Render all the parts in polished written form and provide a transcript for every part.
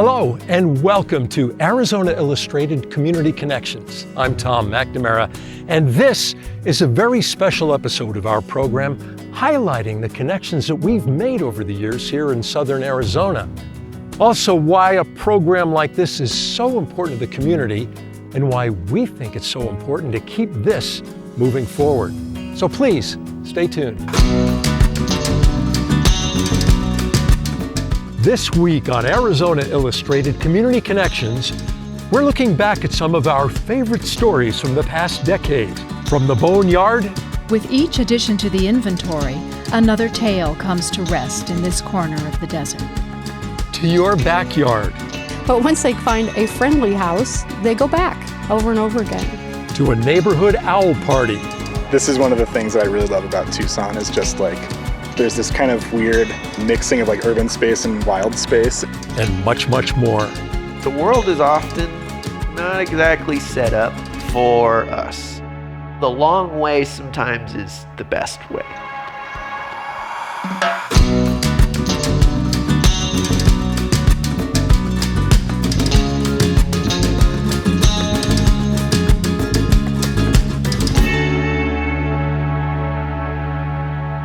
Hello and welcome to Arizona Illustrated Community Connections. I'm Tom McNamara, and this is a very special episode of our program highlighting the connections that we've made over the years here in southern Arizona. Also, why a program like this is so important to the community and why we think it's so important to keep this moving forward. So please, stay tuned. This week on Arizona Illustrated Community Connections, we're looking back at some of our favorite stories from the past decade. From the Boneyard. With each addition to the inventory, another tale comes to rest in this corner of the desert. To your backyard. But once they find a friendly house, they go back over and over again. To a neighborhood owl party. This is one of the things that I really love about Tucson is just like, there's this kind of weird mixing of like urban space and wild space. And much, much more. The world is often not exactly set up for us. The long way sometimes is the best way.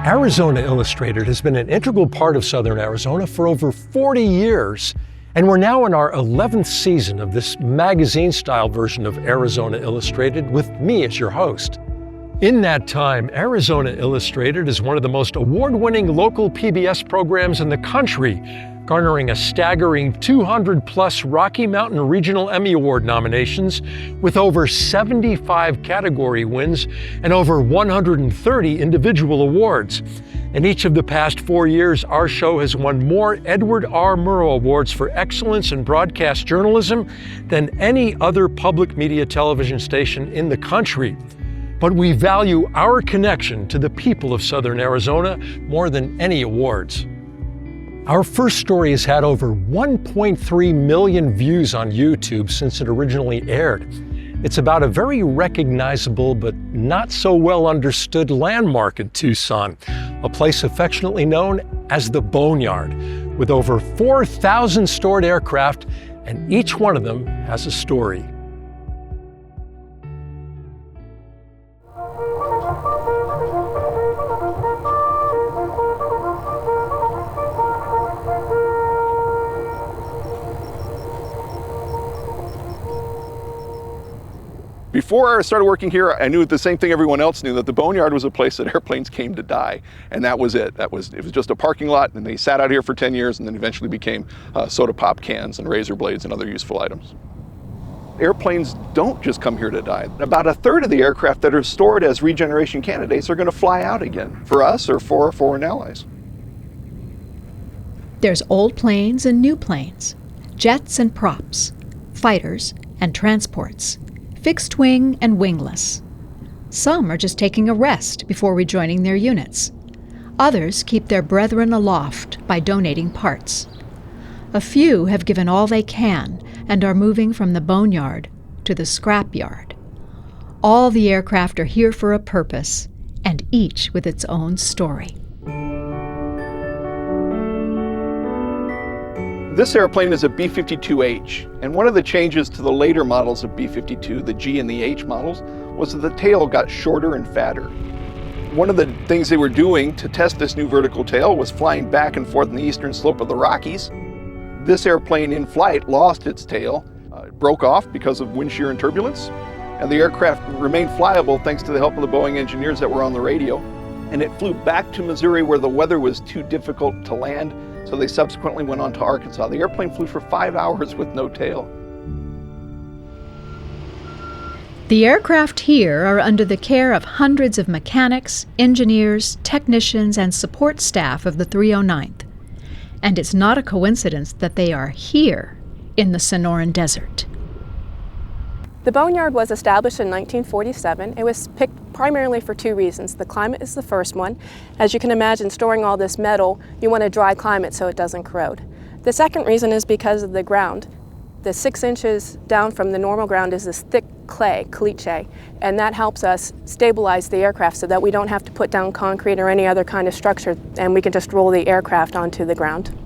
Arizona Illustrated has been an integral part of southern Arizona for over 40 years, and we're now in our 11th season of this magazine-style version of Arizona Illustrated with me as your host. In that time, Arizona Illustrated is one of the most award-winning local PBS programs in the country, garnering a staggering 200-plus Rocky Mountain Regional Emmy Award nominations with over 75 category wins and over 130 individual awards. In each of the past 4 years, our show has won more Edward R. Murrow Awards for excellence in broadcast journalism than any other public media television station in the country. But we value our connection to the people of southern Arizona more than any awards. Our first story has had over 1.3 million views on YouTube since it originally aired. It's about a very recognizable but not so well understood landmark in Tucson, a place affectionately known as the Boneyard, with over 4,000 stored aircraft, and each one of them has a story. Before I started working here, I knew the same thing everyone else knew, that the Boneyard was a place that airplanes came to die. And that was it. It was just a parking lot, and they sat out here for 10 years and then eventually became soda pop cans and razor blades and other useful items. Airplanes don't just come here to die. About a third of the aircraft that are stored as regeneration candidates are going to fly out again, for us or for our foreign allies. There's old planes and new planes, jets and props, fighters and transports, fixed wing and wingless. Some are just taking a rest before rejoining their units. Others keep their brethren aloft by donating parts. A few have given all they can and are moving from the Boneyard to the scrapyard. All the aircraft are here for a purpose, and each with its own story. This airplane is a B-52H, and one of the changes to the later models of B-52, the G and the H models, was that the tail got shorter and fatter. One of the things they were doing to test this new vertical tail was flying back and forth on the eastern slope of the Rockies. This airplane in flight lost its tail, it broke off because of wind shear and turbulence, and the aircraft remained flyable thanks to the help of the Boeing engineers that were on the radio. And it flew back to Missouri where the weather was too difficult to land, so they subsequently went on to Arkansas. The airplane flew for 5 hours with no tail. The aircraft here are under the care of hundreds of mechanics, engineers, technicians, and support staff of the 309th. And it's not a coincidence that they are here in the Sonoran Desert. The Boneyard was established in 1947. It was picked primarily for two reasons. The climate is the first one. As you can imagine, storing all this metal, you want a dry climate so it doesn't corrode. The second reason is because of the ground. The 6 inches down from the normal ground is this thick clay, caliche, and that helps us stabilize the aircraft so that we don't have to put down concrete or any other kind of structure, and we can just roll the aircraft onto the ground.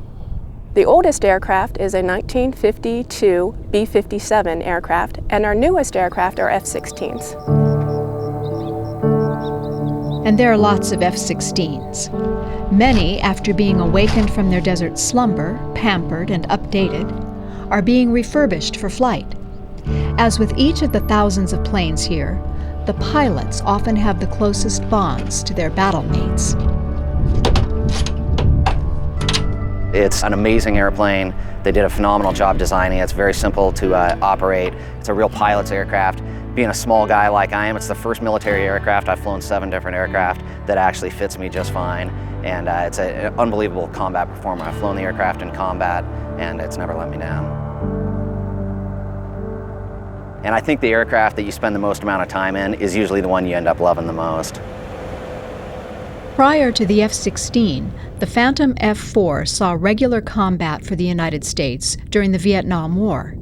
The oldest aircraft is a 1952 B-57 aircraft, and our newest aircraft are F-16s. And there are lots of F-16s. Many, after being awakened from their desert slumber, pampered and updated, are being refurbished for flight. As with each of the thousands of planes here, the pilots often have the closest bonds to their battle mates. It's an amazing airplane. They did a phenomenal job designing it. It's very simple to operate. It's a real pilot's aircraft. Being a small guy like I am, it's the first military aircraft. I've flown 7 different aircraft that actually fits me just fine. And it's an unbelievable combat performer. I've flown the aircraft in combat, and it's never let me down. And I think the aircraft that you spend the most amount of time in is usually the one you end up loving the most. Prior to the F-16, the Phantom F-4 saw regular combat for the United States during the Vietnam War.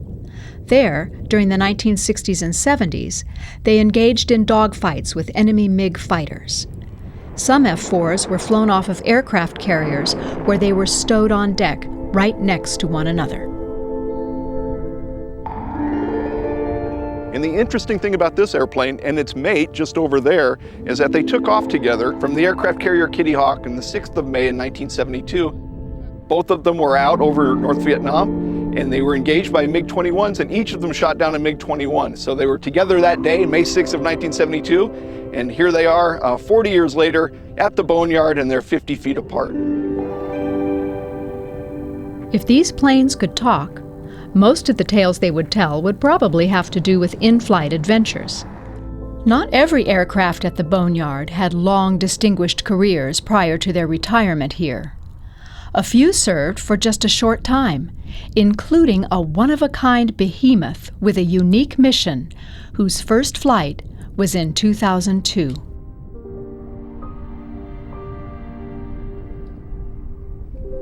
There, during the 1960s and 70s, they engaged in dogfights with enemy MiG fighters. Some F-4s were flown off of aircraft carriers where they were stowed on deck right next to one another. And the interesting thing about this airplane and its mate just over there is that they took off together from the aircraft carrier Kitty Hawk on the 6th of May in 1972. Both of them were out over North Vietnam, and they were engaged by MiG-21s, and each of them shot down a MiG-21. So they were together that day, May 6th of 1972, and here they are 40 years later at the Boneyard, and they're 50 feet apart. If these planes could talk, most of the tales they would tell would probably have to do with in-flight adventures. Not every aircraft at the Boneyard had long, distinguished careers prior to their retirement here. A few served for just a short time, including a one-of-a-kind behemoth with a unique mission, whose first flight was in 2002.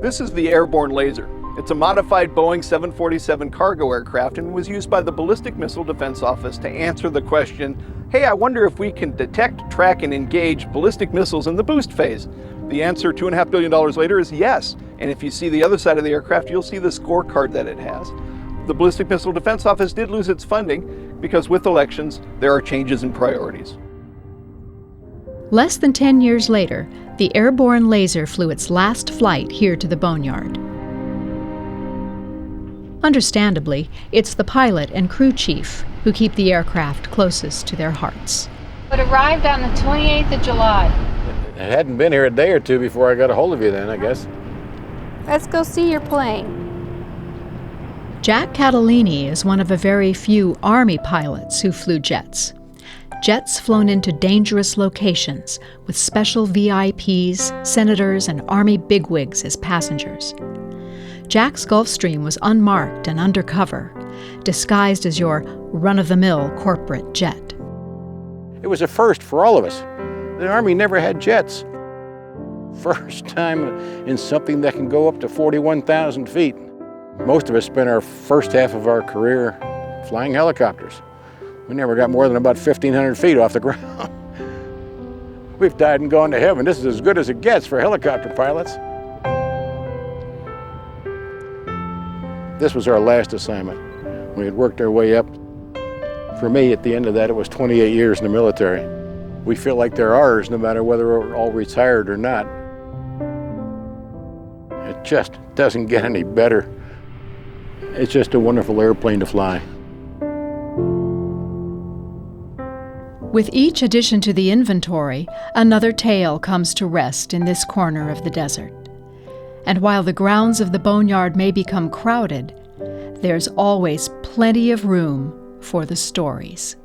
This is the Airborne Laser. It's a modified Boeing 747 cargo aircraft and was used by the Ballistic Missile Defense Office to answer the question, hey, I wonder if we can detect, track, and engage ballistic missiles in the boost phase. The answer $2.5 billion later is yes. And if you see the other side of the aircraft, you'll see the scorecard that it has. The Ballistic Missile Defense Office did lose its funding because with elections, there are changes in priorities. Less than 10 years later, the Airborne Laser flew its last flight here to the Boneyard. Understandably, it's the pilot and crew chief who keep the aircraft closest to their hearts. It arrived on the 28th of July. It hadn't been here a day or two before I got a hold of you then, I guess. Let's go see your plane. Jack Catalini is one of a very few Army pilots who flew jets. Jets flown into dangerous locations with special VIPs, senators, and Army bigwigs as passengers. Jack's Gulfstream was unmarked and undercover, disguised as your run-of-the-mill corporate jet. It was a first for all of us. The Army never had jets. First time in something that can go up to 41,000 feet. Most of us spent our first half of our career flying helicopters. We never got more than about 1,500 feet off the ground. We've died and gone to heaven. This is as good as it gets for helicopter pilots. This was our last assignment. We had worked our way up. For me, at the end of that, it was 28 years in the military. We feel like they're ours no matter whether we're all retired or not. It just doesn't get any better. It's just a wonderful airplane to fly. With each addition to the inventory, another tale comes to rest in this corner of the desert. And while the grounds of the Boneyard may become crowded, there's always plenty of room for the stories.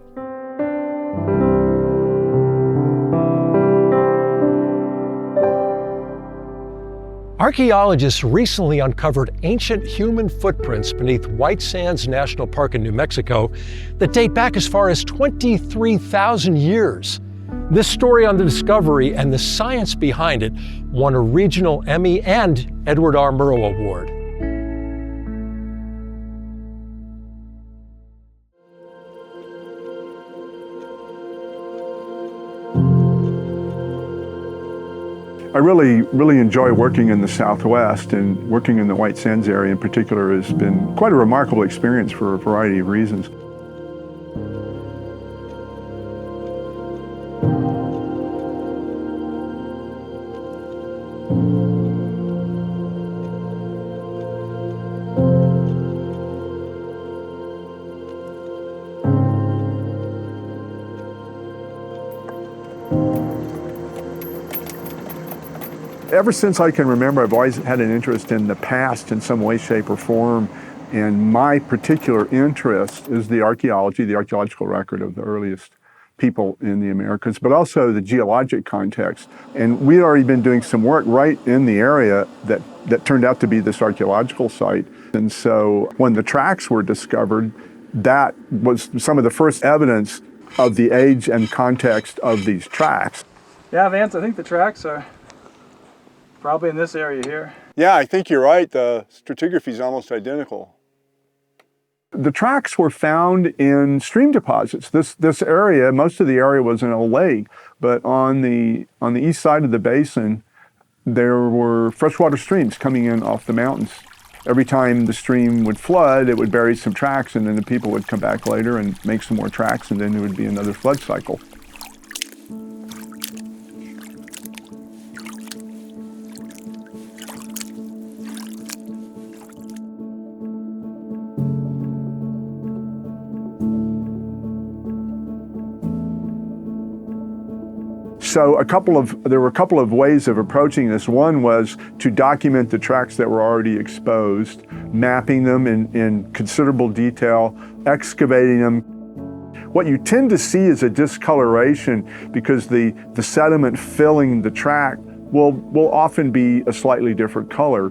Archaeologists recently uncovered ancient human footprints beneath White Sands National Park in New Mexico that date back as far as 23,000 years. This story on the discovery and the science behind it won a regional Emmy and Edward R. Murrow Award. I really enjoy working in the Southwest, and working in the White Sands area in particular has been quite a remarkable experience for a variety of reasons. Ever since I can remember, I've always had an interest in the past in some way, shape, or form. And my particular interest is the archaeology, the archaeological record of the earliest people in the Americas, but also the geologic context. And we'd already been doing some work right in the area that turned out to be this archaeological site. And so when the tracks were discovered, that was some of the first evidence of the age and context of these tracks. Yeah, Vance, I think the tracks are probably in this area here. Yeah, I think you're right. The stratigraphy is almost identical. The tracks were found in stream deposits. This area, most of the area was in a lake, but on the east side of the basin, there were freshwater streams coming in off the mountains. Every time the stream would flood, it would bury some tracks, and then the people would come back later and make some more tracks, and then there would be another flood cycle. So there were a couple of ways of approaching this. One was to document the tracks that were already exposed, mapping them in considerable detail, excavating them. What you tend to see is a discoloration because the sediment filling the track will often be a slightly different color.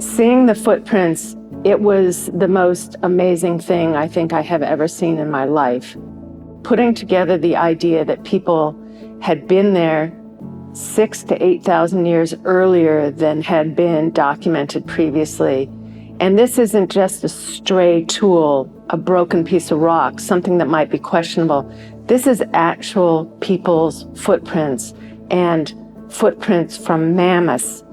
Seeing the footprints, it was the most amazing thing I think I have ever seen in my life. Putting together the idea that people had been there 6,000 to 8,000 years earlier than had been documented previously. And this isn't just a stray tool, a broken piece of rock, something that might be questionable. This is actual people's footprints, and footprints from mammoths,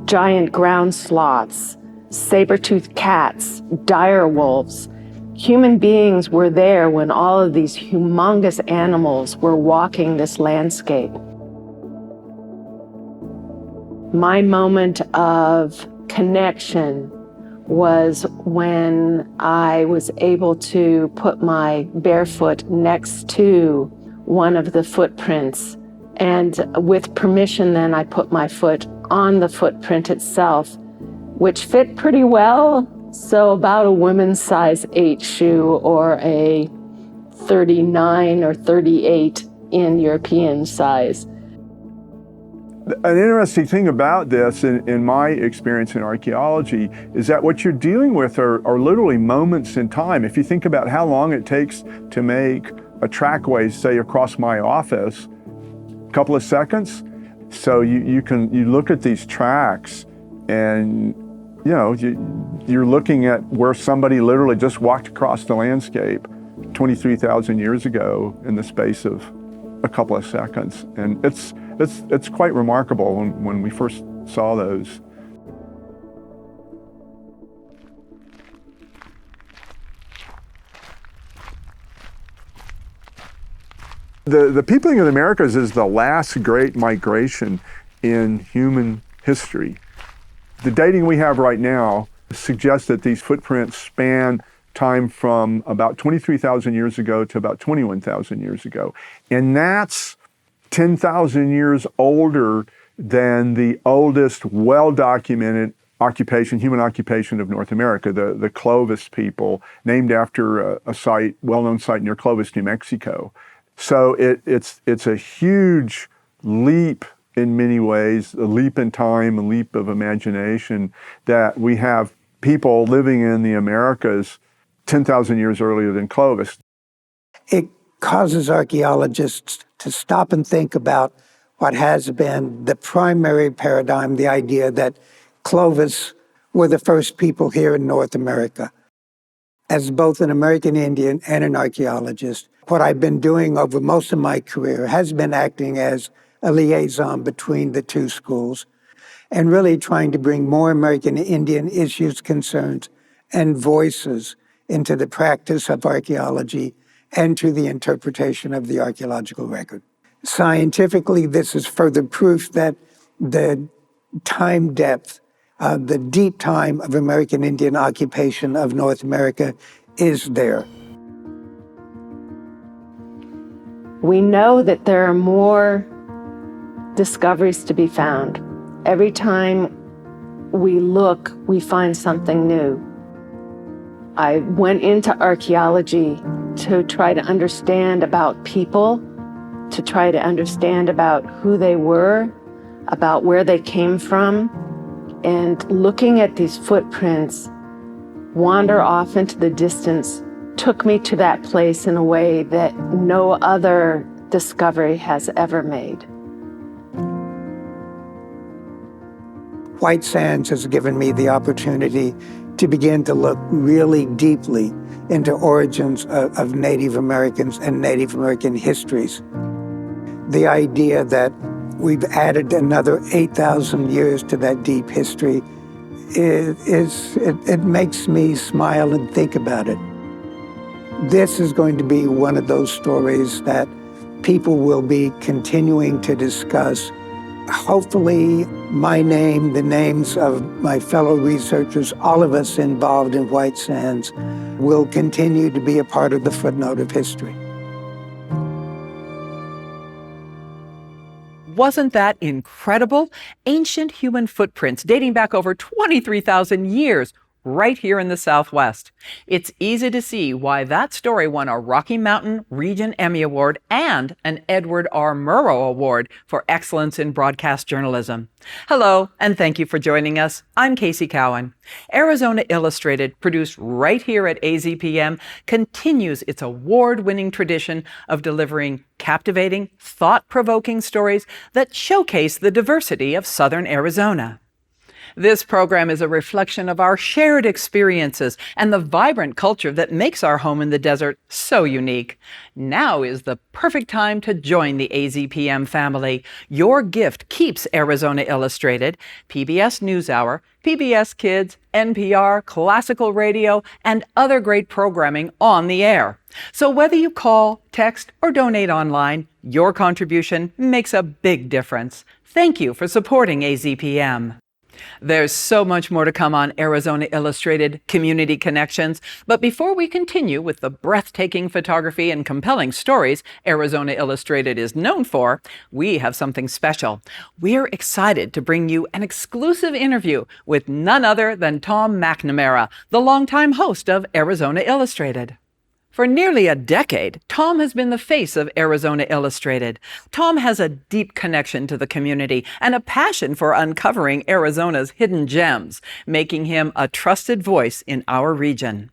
giant ground sloths, saber-toothed cats, dire wolves. Human beings were there when all of these humongous animals were walking this landscape. My moment of connection was when I was able to put my bare foot next to one of the footprints, and with permission then I put my foot on the footprint itself, which fit pretty well, so about a woman's size 8 shoe or a 39 or 38 in European size. An interesting thing about this, in my experience in archaeology, is that what you're dealing with are literally moments in time. If you think about how long it takes to make a trackway, say, across my office, a couple of seconds. So you look at these tracks and you're looking at where somebody literally just walked across the landscape 23,000 years ago in the space of a couple of seconds. And it's quite remarkable when we first saw those. The peopling of the Americas is the last great migration in human history. The dating we have right now suggests that these footprints span time from about 23,000 years ago to about 21,000 years ago. And that's 10,000 years older than the oldest well-documented human occupation of North America, the Clovis people, named after a site, well-known site near Clovis, New Mexico. So it's a huge leap in many ways, a leap in time, a leap of imagination, that we have people living in the Americas 10,000 years earlier than Clovis. It causes archaeologists to stop and think about what has been the primary paradigm, the idea that Clovis were the first people here in North America. As both an American Indian and an archaeologist, what I've been doing over most of my career has been acting as a liaison between the two schools and really trying to bring more American Indian issues, concerns, and voices into the practice of archaeology and to the interpretation of the archaeological record. Scientifically, this is further proof that the time depth, the deep time of American Indian occupation of North America is there. We know that there are more discoveries to be found. Every time we look, we find something new. I went into archaeology to try to understand about people, to try to understand about who they were, about where they came from, and looking at these footprints wander off into the distance took me to that place in a way that no other discovery has ever made. White Sands has given me the opportunity to begin to look really deeply into origins of Native Americans and Native American histories. The idea that we've added another 8,000 years to that deep history, it makes me smile and think about it. This is going to be one of those stories that people will be continuing to discuss. Hopefully, my name, the names of my fellow researchers, all of us involved in White Sands, will continue to be a part of the footnote of history. Wasn't that incredible? Ancient human footprints dating back over 23,000 years right here in the Southwest. It's easy to see why that story won a Rocky Mountain Region Emmy Award and an Edward R. Murrow Award for excellence in broadcast journalism. Hello, and thank you for joining us. I'm Casey Cowan. Arizona Illustrated, produced right here at AZPM, continues its award-winning tradition of delivering captivating, thought-provoking stories that showcase the diversity of Southern Arizona. This program is a reflection of our shared experiences and the vibrant culture that makes our home in the desert so unique. Now is the perfect time to join the AZPM family. Your gift keeps Arizona Illustrated, PBS NewsHour, PBS Kids, NPR, classical radio, and other great programming on the air. So whether you call, text, or donate online, your contribution makes a big difference. Thank you for supporting AZPM. There's so much more to come on Arizona Illustrated Community Connections, but before we continue with the breathtaking photography and compelling stories Arizona Illustrated is known for, we have something special. We're excited to bring you an exclusive interview with none other than Tom McNamara, the longtime host of Arizona Illustrated. For nearly a decade, Tom has been the face of Arizona Illustrated. Tom has a deep connection to the community and a passion for uncovering Arizona's hidden gems, making him a trusted voice in our region.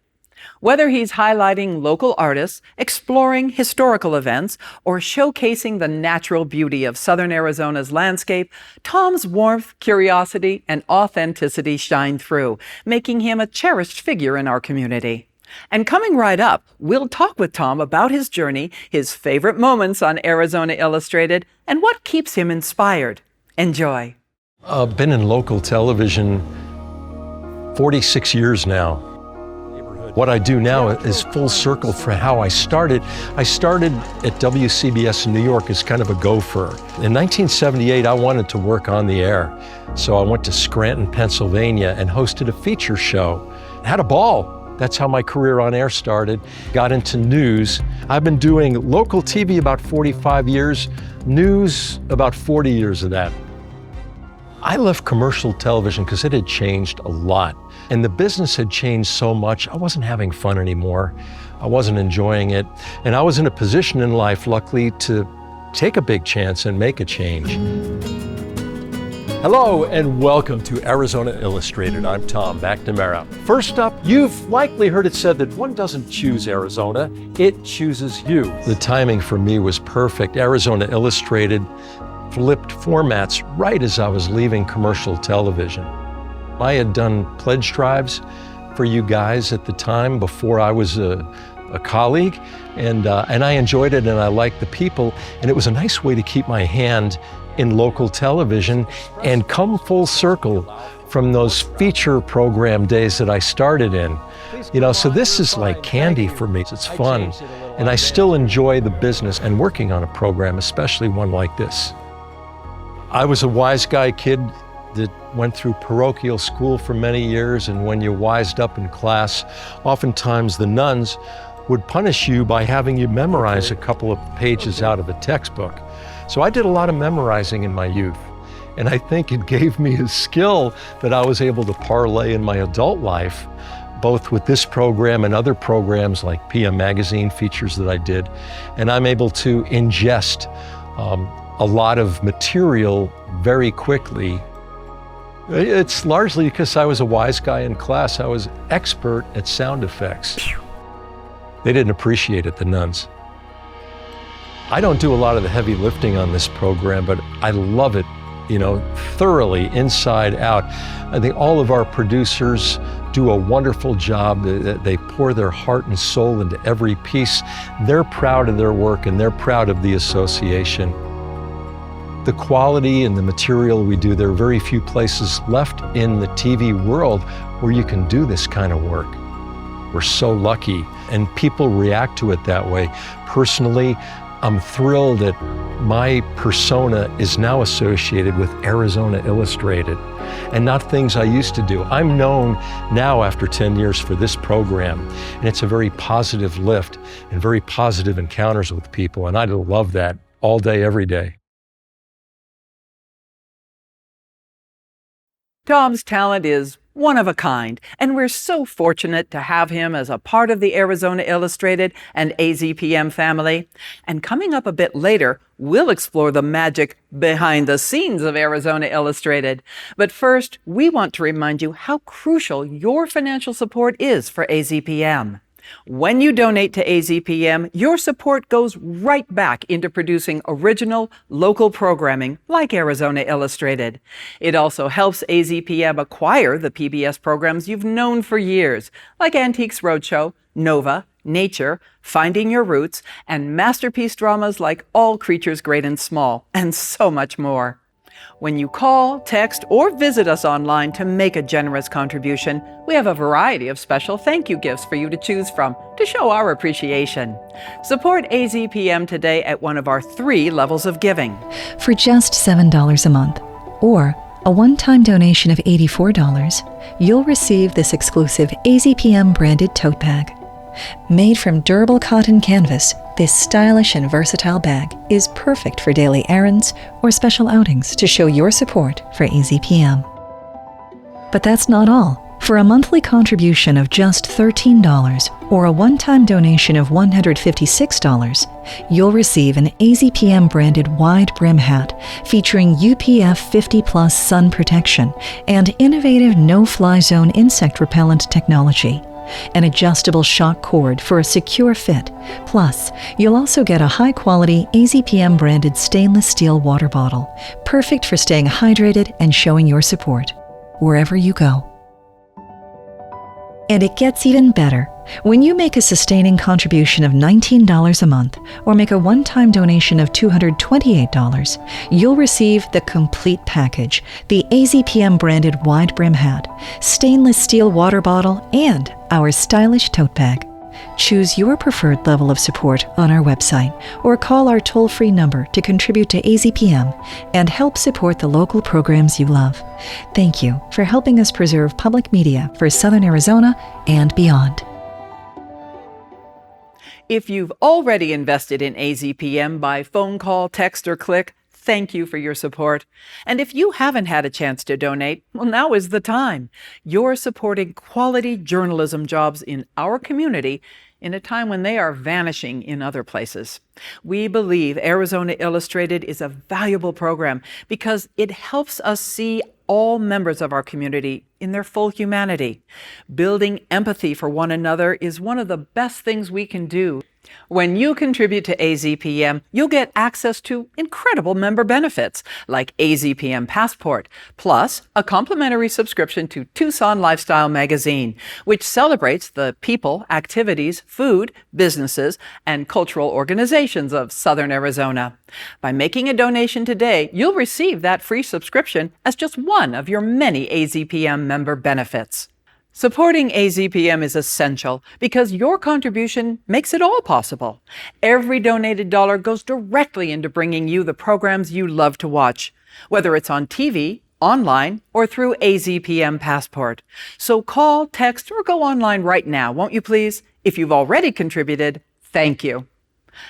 Whether he's highlighting local artists, exploring historical events, or showcasing the natural beauty of Southern Arizona's landscape, Tom's warmth, curiosity, and authenticity shine through, making him a cherished figure in our community. And coming right up, we'll talk with Tom about his journey, his favorite moments on Arizona Illustrated, and what keeps him inspired. Enjoy. I've been in local television 46 years now. What I do now is full circle for how I started. I started at WCBS in New York as kind of a gopher. In 1978, I wanted to work on the air. So I went to Scranton, Pennsylvania, and hosted a feature show. Had a ball. That's how my career on air started. Got into news. I've been doing local TV about 45 years, news about 40 years of that. I left commercial television because it had changed a lot. And the business had changed so much, I wasn't having fun anymore. I wasn't enjoying it. And I was in a position in life, luckily, to take a big chance and make a change. Hello and welcome to Arizona Illustrated. I'm Tom McNamara. First up, you've likely heard it said that one doesn't choose Arizona, it chooses you. The timing for me was perfect. Arizona Illustrated flipped formats right as I was leaving commercial television. I had done pledge drives for you guys at the time before I was a colleague, and I enjoyed it, and I liked the people, and it was a nice way to keep my hand in local television and come full circle from those feature program days that I started in. You know, so this is like candy for me. It's fun, and I still enjoy the business and working on a program, especially one like this. I was a wise guy kid that went through parochial school for many years, and when you wised up in class, oftentimes the nuns would punish you by having you memorize a couple of pages out of a textbook. So I did a lot of memorizing in my youth, and I think it gave me a skill that I was able to parlay in my adult life, both with this program and other programs like PM Magazine features that I did, and I'm able to ingest a lot of material very quickly. It's largely because I was a wise guy in class. I was expert at sound effects. They didn't appreciate it, the nuns. I don't do a lot of the heavy lifting on this program, but I love it, you know, thoroughly, inside out. I think all of our producers do a wonderful job. They pour their heart and soul into every piece. They're proud of their work, and they're proud of the association. The quality and the material we do, there are very few places left in the TV world where you can do this kind of work. We're so lucky, and people react to it that way. Personally, I'm thrilled that my persona is now associated with Arizona Illustrated and not things I used to do. I'm known now after 10 years for this program, and it's a very positive lift and very positive encounters with people, and I love that all day, every day. Tom's talent is one of a kind, and we're so fortunate to have him as a part of the Arizona Illustrated and AZPM family. And coming up a bit later, we'll explore the magic behind the scenes of Arizona Illustrated. But first, we want to remind you how crucial your financial support is for AZPM. When you donate to AZPM, your support goes right back into producing original, local programming like Arizona Illustrated. It also helps AZPM acquire the PBS programs you've known for years, like Antiques Roadshow, Nova, Nature, Finding Your Roots, and masterpiece dramas like All Creatures Great and Small, and so much more. When you call, text, or visit us online to make a generous contribution, we have a variety of special thank you gifts for you to choose from to show our appreciation. Support AZPM today at one of our 3 levels of giving. For just $7 a month, or a one-time donation of $84, you'll receive this exclusive AZPM branded tote bag. Made from durable cotton canvas, this stylish and versatile bag is perfect for daily errands or special outings to show your support for AZPM. But that's not all. For a monthly contribution of just $13 or a one-time donation of $156, you'll receive an AZPM branded wide brim hat featuring UPF 50+ sun protection and innovative no-fly zone insect repellent technology, an adjustable shock cord for a secure fit. Plus, you'll also get a high-quality AZPM branded stainless steel water bottle, perfect for staying hydrated and showing your support wherever you go. And it gets even better. When you make a sustaining contribution of $19 a month or make a one-time donation of $228, you'll receive the complete package, the AZPM branded wide brim hat, stainless steel water bottle, and our stylish tote bag. Choose your preferred level of support on our website or call our toll-free number to contribute to AZPM and help support the local programs you love. Thank you for helping us preserve public media for Southern Arizona and beyond. If you've already invested in AZPM by phone call, text, or click, thank you for your support. And if you haven't had a chance to donate, well, now is the time. You're supporting quality journalism jobs in our community in a time when they are vanishing in other places. We believe Arizona Illustrated is a valuable program because it helps us see all members of our community in their full humanity. Building empathy for one another is one of the best things we can do. When you contribute to AZPM, you'll get access to incredible member benefits like AZPM Passport, plus a complimentary subscription to Tucson Lifestyle magazine, which celebrates the people, activities, food, businesses, and cultural organizations of Southern Arizona. By making a donation today, you'll receive that free subscription as just one of your many AZPM member benefits. Supporting AZPM is essential because your contribution makes it all possible. Every donated dollar goes directly into bringing you the programs you love to watch, whether it's on TV, online, or through AZPM Passport. So call, text, or go online right now, won't you please? If you've already contributed, thank you.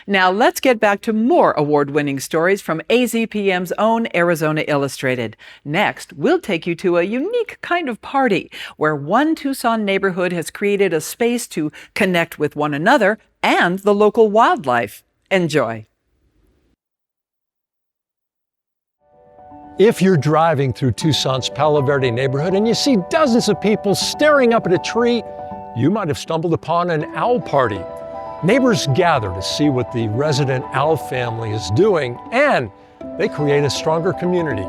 Now let's get back to more award-winning stories from AZPM's own Arizona Illustrated. Next, we'll take you to a unique kind of party where one Tucson neighborhood has created a space to connect with one another and the local wildlife. Enjoy. If you're driving through Tucson's Palo Verde neighborhood and you see dozens of people staring up at a tree, you might have stumbled upon an owl party. Neighbors gather to see what the resident owl family is doing, and they create a stronger community.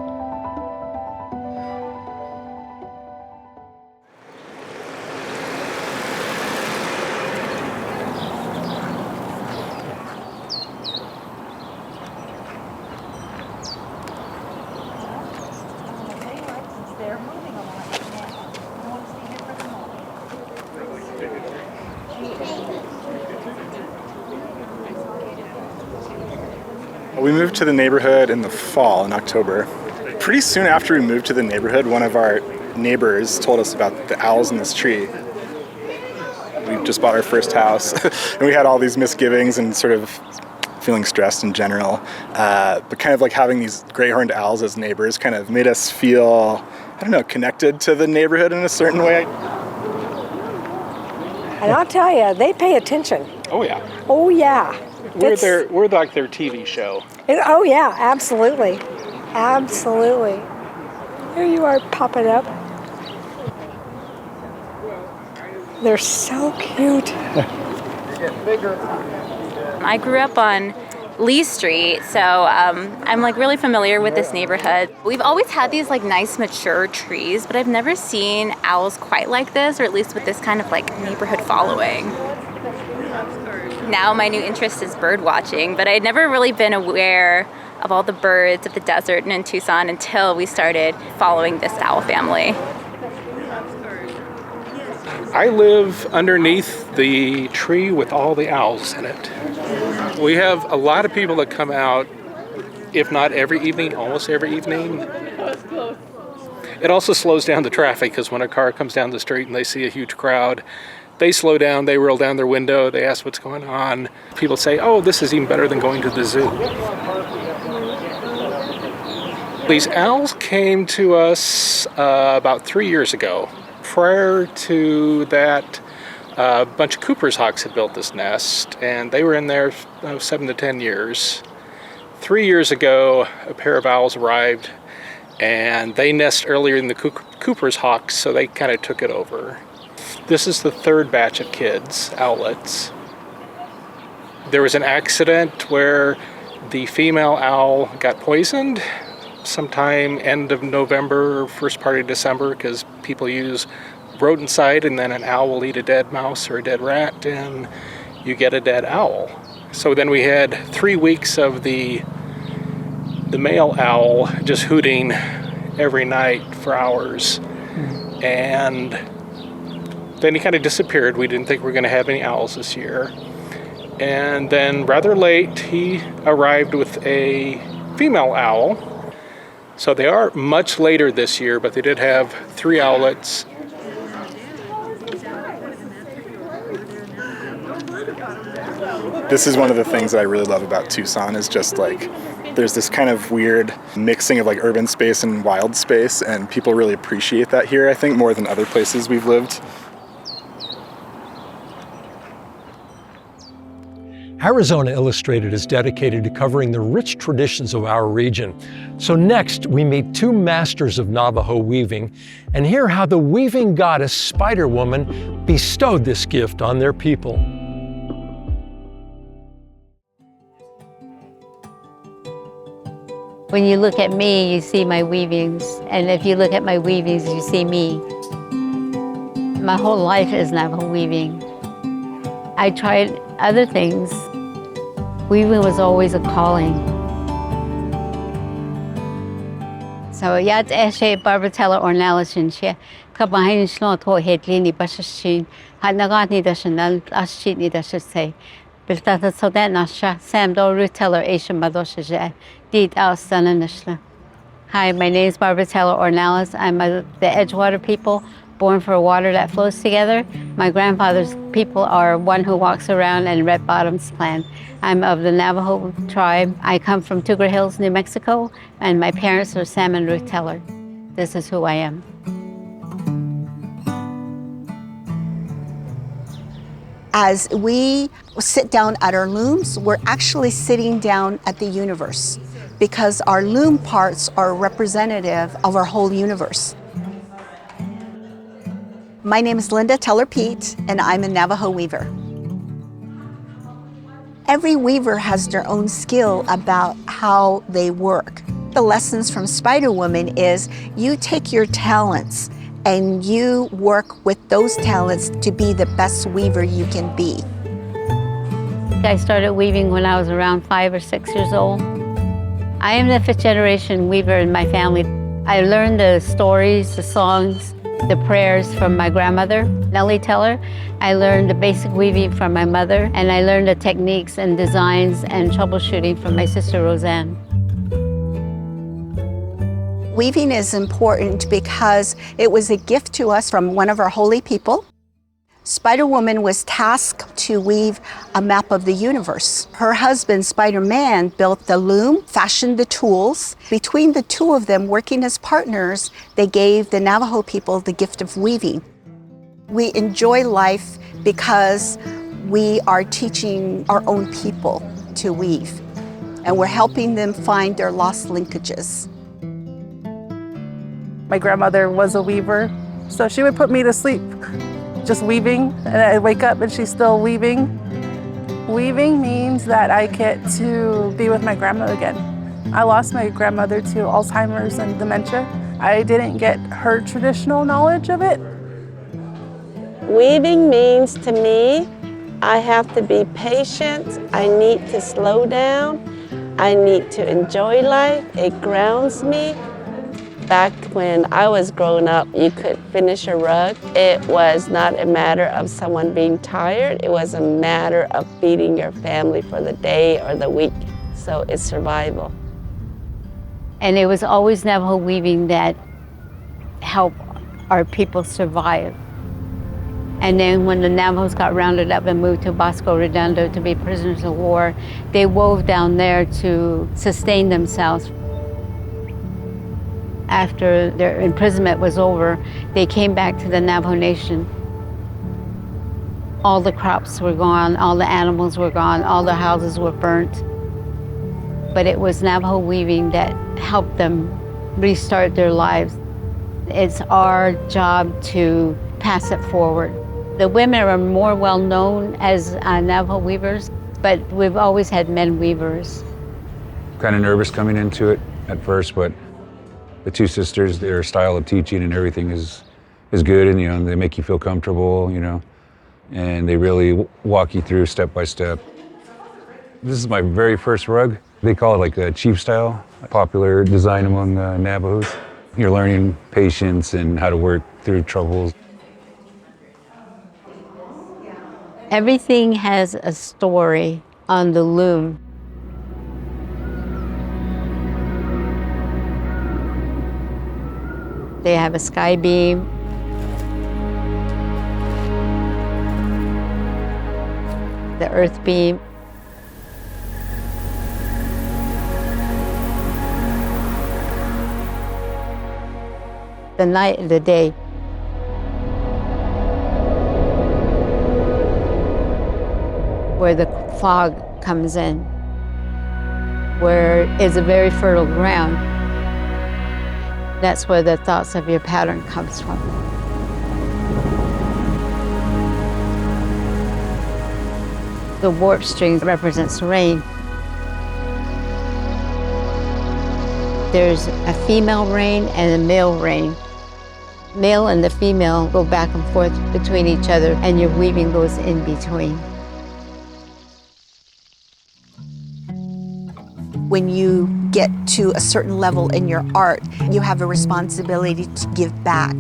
We moved to the neighborhood in the fall, in October. Pretty soon after we moved to the neighborhood, one of our neighbors told us about the owls in this tree. We just bought our first house, and we had all these misgivings and sort of feeling stressed in general. But kind of like having these gray horned owls as neighbors kind of made us feel, I don't know, connected to the neighborhood in a certain way. And I'll tell you, they pay attention. Oh yeah. Oh yeah. We're like their TV show. Oh yeah, absolutely. Absolutely. Here you are popping up. They're so cute. I grew up on Lee Street, so I'm like really familiar with this neighborhood. We've always had these like nice mature trees, but I've never seen owls quite like this, or at least with this kind of like neighborhood following. Now my new interest is bird watching, but I'd never really been aware of all the birds of the desert and in Tucson until we started following this owl family. I live underneath the tree with all the owls in it. We have a lot of people that come out, if not every evening, almost every evening. It also slows down the traffic because when a car comes down the street and they see a huge crowd, they slow down, they roll down their window, they ask what's going on. People say, oh, this is even better than going to the zoo. These owls came to us about 3 years ago. Prior to that, a bunch of Cooper's hawks had built this nest, and they were in there 7 to 10 years. 3 years ago, a pair of owls arrived, and they nest earlier than the Cooper's hawks, so they kind of took it over. This is the third batch of kids, owlets. There was an accident where the female owl got poisoned sometime end of November, first part of December, because people use rodenticide, and then an owl will eat a dead mouse or a dead rat, and you get a dead owl. So then we had 3 weeks of the male owl just hooting every night for hours. And then he kind of disappeared. We didn't think we were going to have any owls this year. And then rather late, he arrived with a female owl. So they are much later this year, but they did have 3 owlets. This is one of the things that I really love about Tucson is just like, there's this kind of weird mixing of like urban space and wild space, and people really appreciate that here, I think, more than other places we've lived. Arizona Illustrated is dedicated to covering the rich traditions of our region. So next, we meet 2 masters of Navajo weaving and hear how the weaving goddess Spider Woman bestowed this gift on their people. When you look at me, you see my weavings. And if you look at my weavings, you see me. My whole life is Navajo weaving. I tried other things. Weaving was always a calling. So yat eshe barbatella ornalishin she kabahin shlot ho hetlini bashashin hadnagani dashanal ashit dashase. Biltata so that nasha Sam do ruteller Asian madoshaje deed out sananishla. Hi, my name is Barbatella Ornalis. I'm the Edgewater people, born for water that flows together. My grandfather's people are one who walks around and Red Bottoms clan. I'm of the Navajo tribe. I come from Tugra Hills, New Mexico, and my parents are Sam and Ruth Teller. This is who I am. As we sit down at our looms, we're actually sitting down at the universe because our loom parts are representative of our whole universe. My name is Linda Teller-Pete, and I'm a Navajo weaver. Every weaver has their own skill about how they work. The lessons from Spider Woman is you take your talents and you work with those talents to be the best weaver you can be. I started weaving when I was around 5 or 6 years old. I am the 5th generation weaver in my family. I learned the stories, the songs, the prayers from my grandmother, Nellie Teller. I learned the basic weaving from my mother, and I learned the techniques and designs and troubleshooting from my sister Roseanne. Weaving is important because it was a gift to us from one of our holy people. Spider Woman was tasked to weave a map of the universe. Her husband, Spider-Man, built the loom, fashioned the tools. Between the two of them, working as partners, they gave the Navajo people the gift of weaving. We enjoy life because we are teaching our own people to weave, and we're helping them find their lost linkages. My grandmother was a weaver, so she would put me to sleep just weaving, and I'd wake up and she's still weaving. Weaving means that I get to be with my grandma again. I lost my grandmother to Alzheimer's and dementia. I didn't get her traditional knowledge of it. Weaving means to me, I have to be patient, I need to slow down, I need to enjoy life, it grounds me. Back when I was growing up, you could finish a rug. It was not a matter of someone being tired. It was a matter of feeding your family for the day or the week. So it's survival. And it was always Navajo weaving that helped our people survive. And then when the Navajos got rounded up and moved to Bosco Redondo to be prisoners of war, they wove down there to sustain themselves. After their imprisonment was over, they came back to the Navajo Nation. All the crops were gone, all the animals were gone, all the houses were burnt. But it was Navajo weaving that helped them restart their lives. It's our job to pass it forward. The women are more well known as Navajo weavers, but we've always had men weavers. Kind of nervous coming into it at first, but the two sisters, their style of teaching and everything is good, and they make you feel comfortable, and they really walk you through step by step. This is my very first rug. They call it like a chief style, a popular design among Navajos. You're learning patience and how to work through troubles. Everything has a story on the loom. They have a sky beam. The earth beam. The night and the day. Where the fog comes in, where is a very fertile ground. That's where the thoughts of your pattern comes from. The warp string represents rain. There's a female rein and a male rein. Male and the female go back and forth between each other, and your weaving goes in between. When you get to a certain level in your art, you have a responsibility to give back.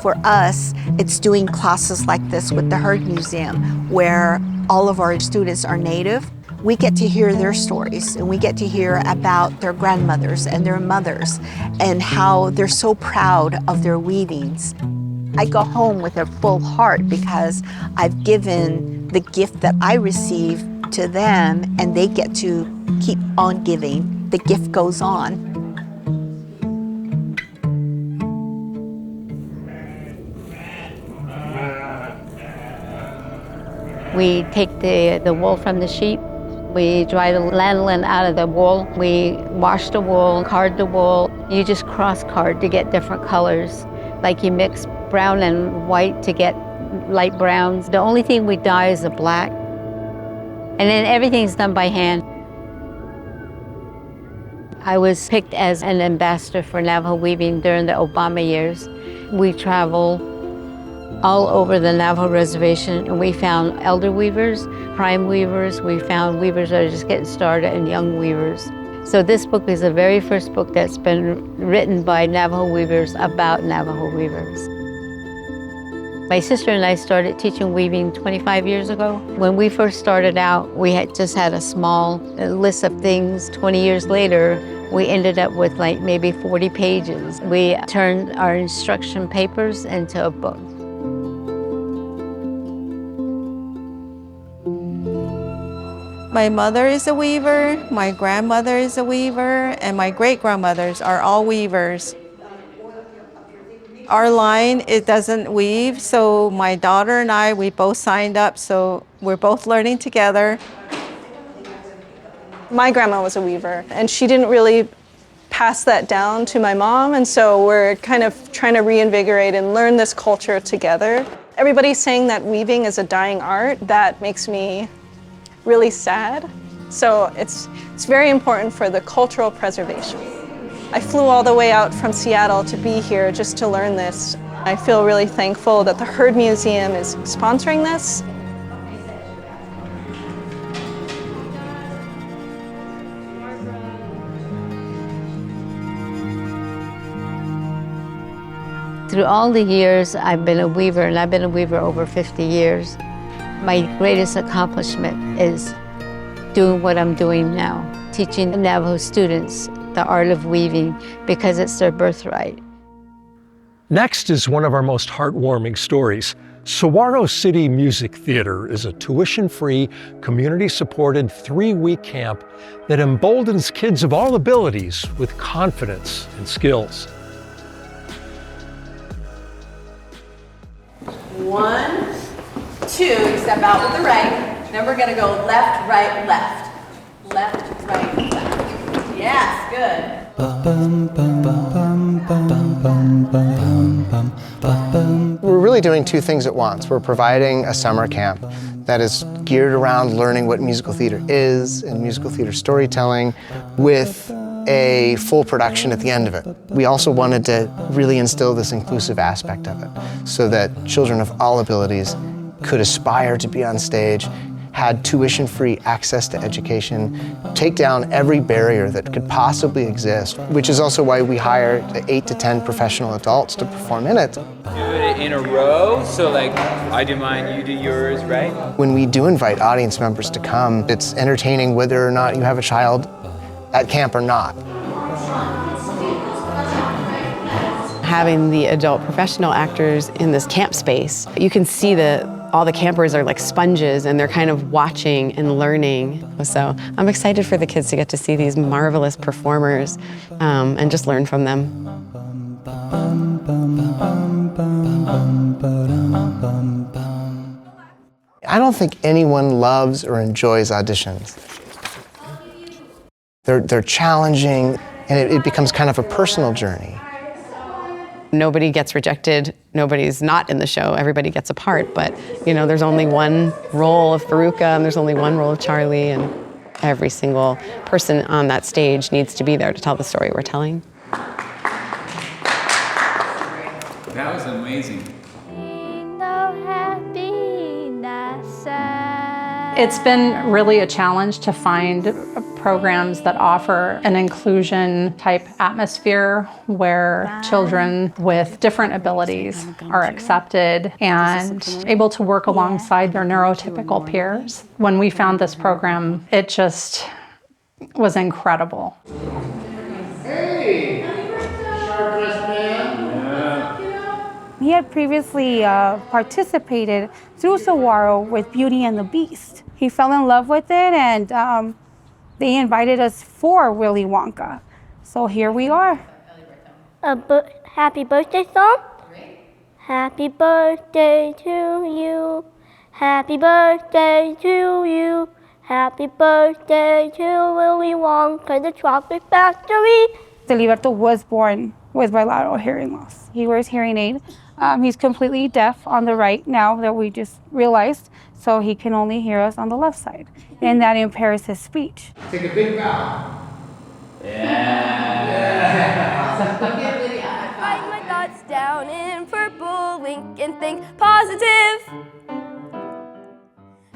For us, it's doing classes like this with the Herd Museum, where all of our students are Native. We get to hear their stories, and we get to hear about their grandmothers and their mothers and how they're so proud of their weavings. I go home with a full heart because I've given the gift that I receive to them, and they get to keep on giving. The gift goes on. We take the wool from the sheep. We dry the lanolin out of the wool. We wash the wool, card the wool. You just cross-card to get different colors. Like you mix brown and white to get light browns. The only thing we dye is the black. And then everything's done by hand. I was picked as an ambassador for Navajo weaving during the Obama years. We travel all over the Navajo reservation, and we found elder weavers, prime weavers. We found weavers that are just getting started and young weavers. So this book is the very first book that's been written by Navajo weavers about Navajo weavers. My sister and I started teaching weaving 25 years ago. When we first started out, we had just had a small list of things. 20 years later, we ended up with like maybe 40 pages. We turned our instruction papers into a book. My mother is a weaver, my grandmother is a weaver, and my great-grandmothers are all weavers. Our line, it doesn't weave, so my daughter and I, we both signed up, so we're both learning together. My grandma was a weaver, and she didn't really pass that down to my mom, and so we're kind of trying to reinvigorate and learn this culture together. Everybody's saying that weaving is a dying art. That makes me really sad. So it's very important for the cultural preservation. I flew all the way out from Seattle to be here just to learn this. I feel really thankful that the Herd Museum is sponsoring this. Through all the years I've been a weaver, and I've been a weaver over 50 years, my greatest accomplishment is doing what I'm doing now, teaching Navajo students the art of weaving because it's their birthright. Next is one of our most heartwarming stories. Saguaro City Music Theater is a tuition-free, community-supported 3-week camp that emboldens kids of all abilities with confidence and skills. 1, 2, you step out with the right. Then we're gonna go left, right, left. Left, right, left. Yes, good. We're really doing two things at once. We're providing a summer camp that is geared around learning what musical theater is and musical theater storytelling with a full production at the end of it. We also wanted to really instill this inclusive aspect of it so that children of all abilities could aspire to be on stage, had tuition-free access to education, take down every barrier that could possibly exist, which is also why we hire 8 to 10 professional adults to perform in it. Do it in a row, so like I do mine, you do yours, right? When we do invite audience members to come, it's entertaining whether or not you have a child at camp or not. Having the adult professional actors in this camp space, you can see that all the campers are like sponges and they're kind of watching and learning. So I'm excited for the kids to get to see these marvelous performers and just learn from them. I don't think anyone loves or enjoys auditions. They're challenging, and it becomes kind of a personal journey. Nobody gets rejected, nobody's not in the show, everybody gets a part, but you know, there's only one role of Veruca and there's only one role of Charlie, and every single person on that stage needs to be there to tell the story we're telling. That was amazing. It's been really a challenge to find programs that offer an inclusion type atmosphere where children with different abilities are accepted and able to work alongside their neurotypical peers. When we found this program, it just was incredible. Hey! Sharp-dressed man. He had previously participated through Saguaro with Beauty and the Beast. He fell in love with it, and they invited us for Willy Wonka. So here we are. Happy birthday song? Happy birthday to you. Happy birthday to you. Happy birthday to Willy Wonka, the chocolate factory. Filiberto was born with bilateral hearing loss. He wears hearing aid. He's completely deaf on the right now that we just realized, so he can only hear us on the left side, and that impairs his speech. Take a big bow. Write my thoughts down in purple ink and think positive.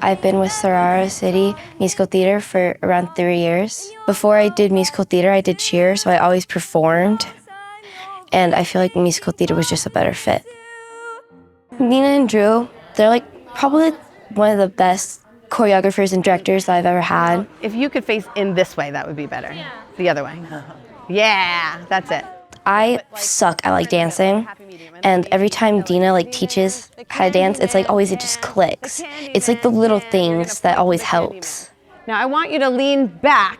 I've been with Sorara City Musical Theater for around 3 years. Before I did musical theater, I did cheer, so I always performed. And I feel like musical theater was just a better fit. Nina and Drew, they're like probably one of the best choreographers and directors that I've ever had. If you could face in this way, that would be better. Yeah. The other way. Yeah, that's it. I suck at like dancing, and every time Dina like teaches how to dance, it's like always it just clicks. It's like the little things that always helps. Now I want you to lean back.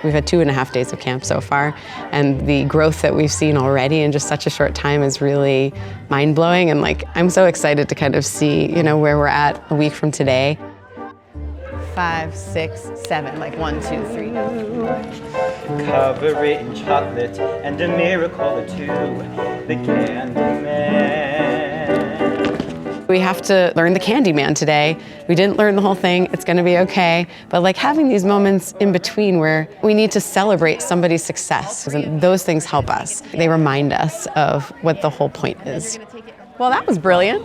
We've had 2.5 days of camp so far, and the growth that we've seen already in just such a short time is really mind-blowing, and like I'm so excited to kind of see, you know, where we're at a week from today. 5, 6, 7, like 1, 2, 3. Cover it in chocolate and a miracle or two, the Candyman. We have to learn the Candyman today. We didn't learn the whole thing, it's gonna be okay, but like having these moments in between where we need to celebrate somebody's success, and those things help us. They remind us of what the whole point is. Well, that was brilliant.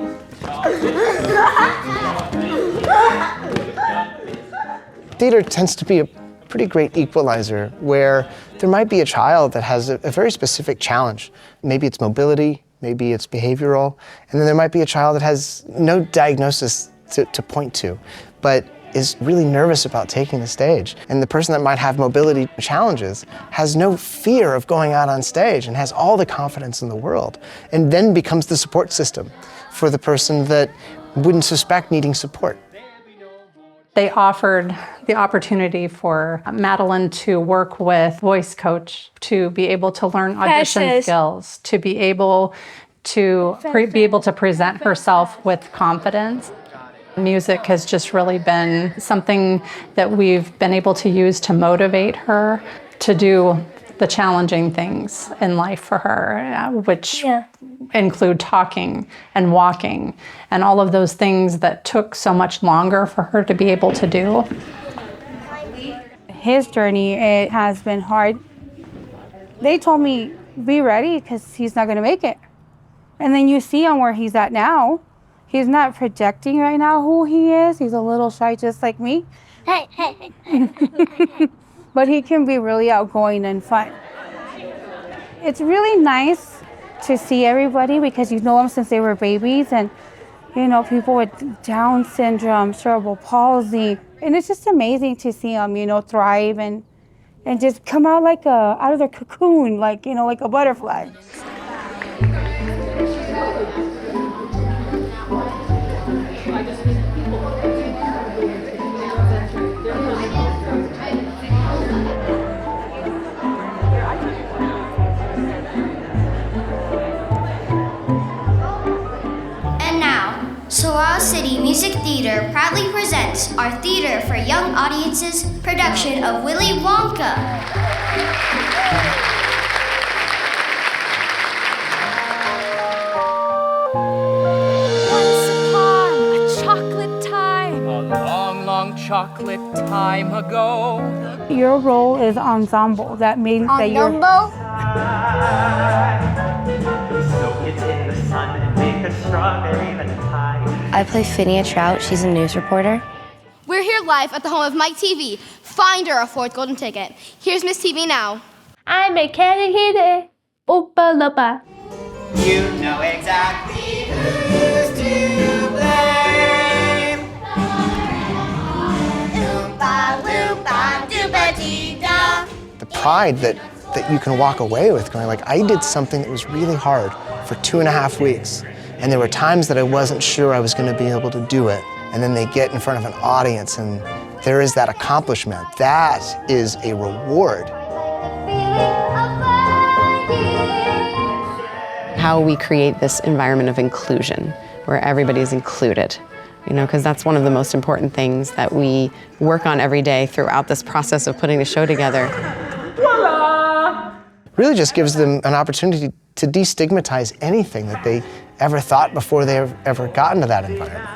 Theater tends to be a pretty great equalizer where there might be a child that has a very specific challenge. Maybe it's mobility, maybe it's behavioral, and then there might be a child that has no diagnosis to point to, but is really nervous about taking the stage. And the person that might have mobility challenges has no fear of going out on stage and has all the confidence in the world, and then becomes the support system for the person that wouldn't suspect needing support. They offered the opportunity for Madeline to work with voice coach, to be able to learn audition skills, to be able to present herself with confidence. Music has just really been something that we've been able to use to motivate her to do the challenging things in life for her, which include talking and walking and all of those things that took so much longer for her to be able to do. His journey, it has been hard. They told me, be ready because he's not gonna make it. And then you see him where he's at now. He's not projecting right now who he is. He's a little shy just like me. Hey. But he can be really outgoing and fun. It's really nice to see everybody because you know them since they were babies, and you know, people with Down syndrome, cerebral palsy. And it's just amazing to see them, you know, thrive and just come out like out of their cocoon, like, you know, like a butterfly. Saguaro City Music Theater proudly presents our Theater for Young Audiences production of Willy Wonka. Once upon a chocolate time. A long, long chocolate time ago. Your role is ensemble. That means that you're... Soak it in the sun and make a strawberry then pie. I play Phinia Trout. She's a news reporter. We're here live at the home of Mike TV. Find her a fourth golden ticket. Here's Miss TV now. I'm a kitty, Opa Lopa. You know exactly who's to blame. Oompa Loompa Doopa Dee Da. The pride that you can walk away with, going like, I did something that was really hard for 2.5 weeks. And there were times that I wasn't sure I was going to be able to do it. And then they get in front of an audience and there is that accomplishment. That is a reward. How we create this environment of inclusion where everybody's included, you know, because that's one of the most important things that we work on every day throughout this process of putting the show together. Voila! Really just gives them an opportunity to destigmatize anything that they ever thought before they ever got into that environment.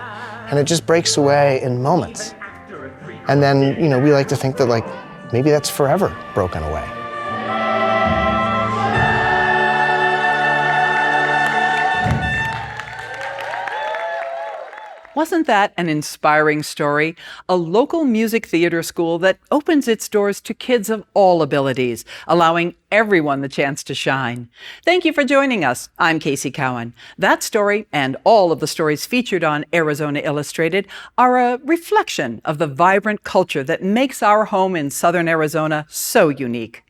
And it just breaks away in moments. And then, you know, we like to think that, like, maybe that's forever broken away. Wasn't that an inspiring story? A local music theater school that opens its doors to kids of all abilities, allowing everyone the chance to shine. Thank you for joining us. I'm Casey Cowan. That story and all of the stories featured on Arizona Illustrated are a reflection of the vibrant culture that makes our home in Southern Arizona so unique.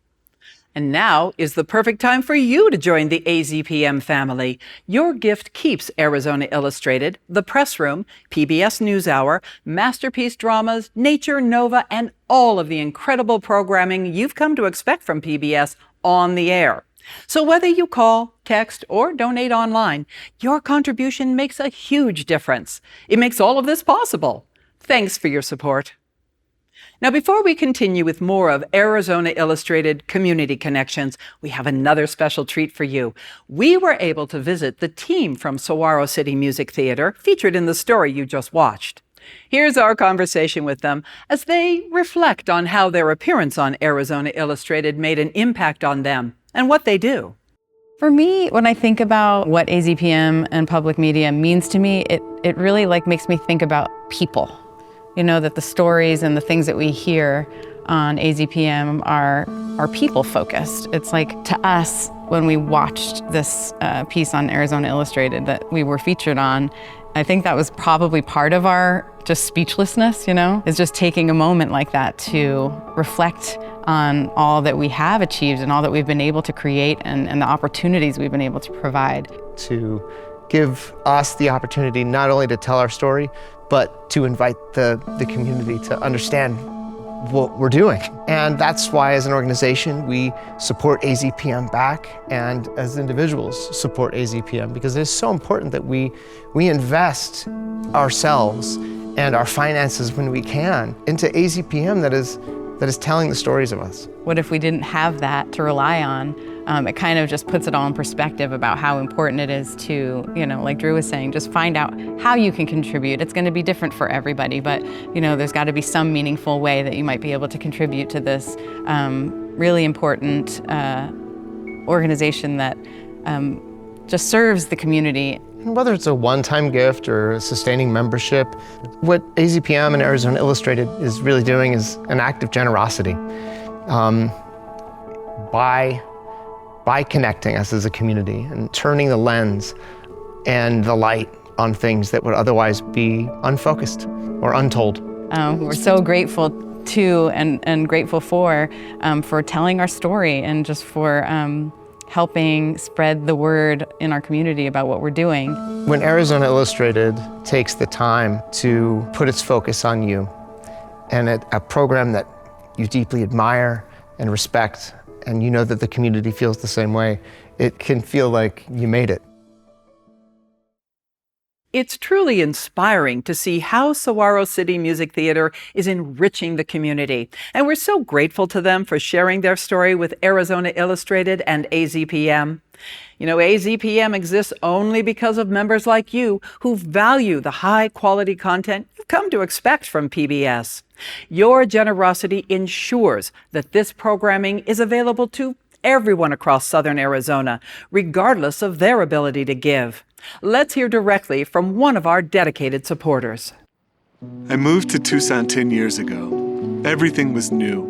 And now is the perfect time for you to join the AZPM family. Your gift keeps Arizona Illustrated, The Press Room, PBS NewsHour, Masterpiece Dramas, Nature, Nova, and all of the incredible programming you've come to expect from PBS on the air. So whether you call, text, or donate online, your contribution makes a huge difference. It makes all of this possible. Thanks for your support. Now, before we continue with more of Arizona Illustrated Community Connections, we have another special treat for you. We were able to visit the team from Saguaro City Music Theater, featured in the story you just watched. Here's our conversation with them as they reflect on how their appearance on Arizona Illustrated made an impact on them and what they do. For me, when I think about what AZPM and public media means to me, it really makes me think about people. You know, that the stories and the things that we hear on AZPM are people-focused. It's like, to us, when we watched this piece on Arizona Illustrated that we were featured on, I think that was probably part of our just speechlessness, you know, is just taking a moment like that to reflect on all that we have achieved and all that we've been able to create and the opportunities we've been able to provide. To give us the opportunity not only to tell our story, but to invite the community to understand what we're doing. And that's why, as an organization, we support AZPM back, and as individuals support AZPM, because it's so important that we invest ourselves and our finances when we can into AZPM that is telling the stories of us. What if we didn't have that to rely on? It kind of just puts it all in perspective about how important it is to, you know, like Drew was saying, just find out how you can contribute. It's going to be different for everybody, but, you know, there's got to be some meaningful way that you might be able to contribute to this really important organization that just serves the community. Whether it's a one-time gift or a sustaining membership, what AZPM and Arizona Illustrated is really doing is an act of generosity. By connecting us as a community and turning the lens and the light on things that would otherwise be unfocused or untold. We're so grateful to and grateful for telling our story and just for helping spread the word in our community about what we're doing. When Arizona Illustrated takes the time to put its focus on you and a program that you deeply admire and respect, and you know that the community feels the same way, it can feel like you made it. It's truly inspiring to see how Saguaro City Music Theater is enriching the community, and we're so grateful to them for sharing their story with Arizona Illustrated and AZPM. You know, AZPM exists only because of members like you who value the high-quality content you've come to expect from PBS. Your generosity ensures that this programming is available to everyone across southern Arizona, regardless of their ability to give. Let's hear directly from one of our dedicated supporters. I moved to Tucson 10 years ago. Everything was new.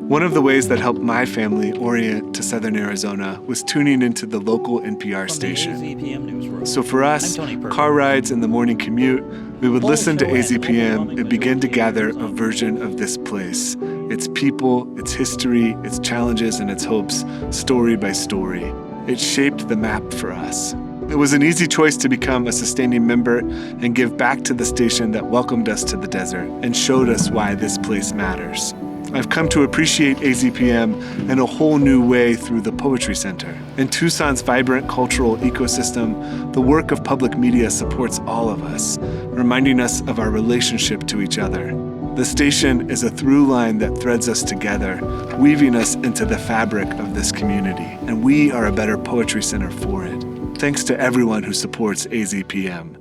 One of the ways that helped my family orient to southern Arizona was tuning into the local NPR station. So for us, car rides and the morning commute, we would listen to AZPM and begin to gather a version of this place. Its people, its history, its challenges, and its hopes, story by story. It shaped the map for us. It was an easy choice to become a sustaining member and give back to the station that welcomed us to the desert and showed us why this place matters. I've come to appreciate AZPM in a whole new way through the Poetry Center. In Tucson's vibrant cultural ecosystem, the work of public media supports all of us, reminding us of our relationship to each other. The station is a through line that threads us together, weaving us into the fabric of this community, and we are a better poetry center for it. Thanks to everyone who supports AZPM.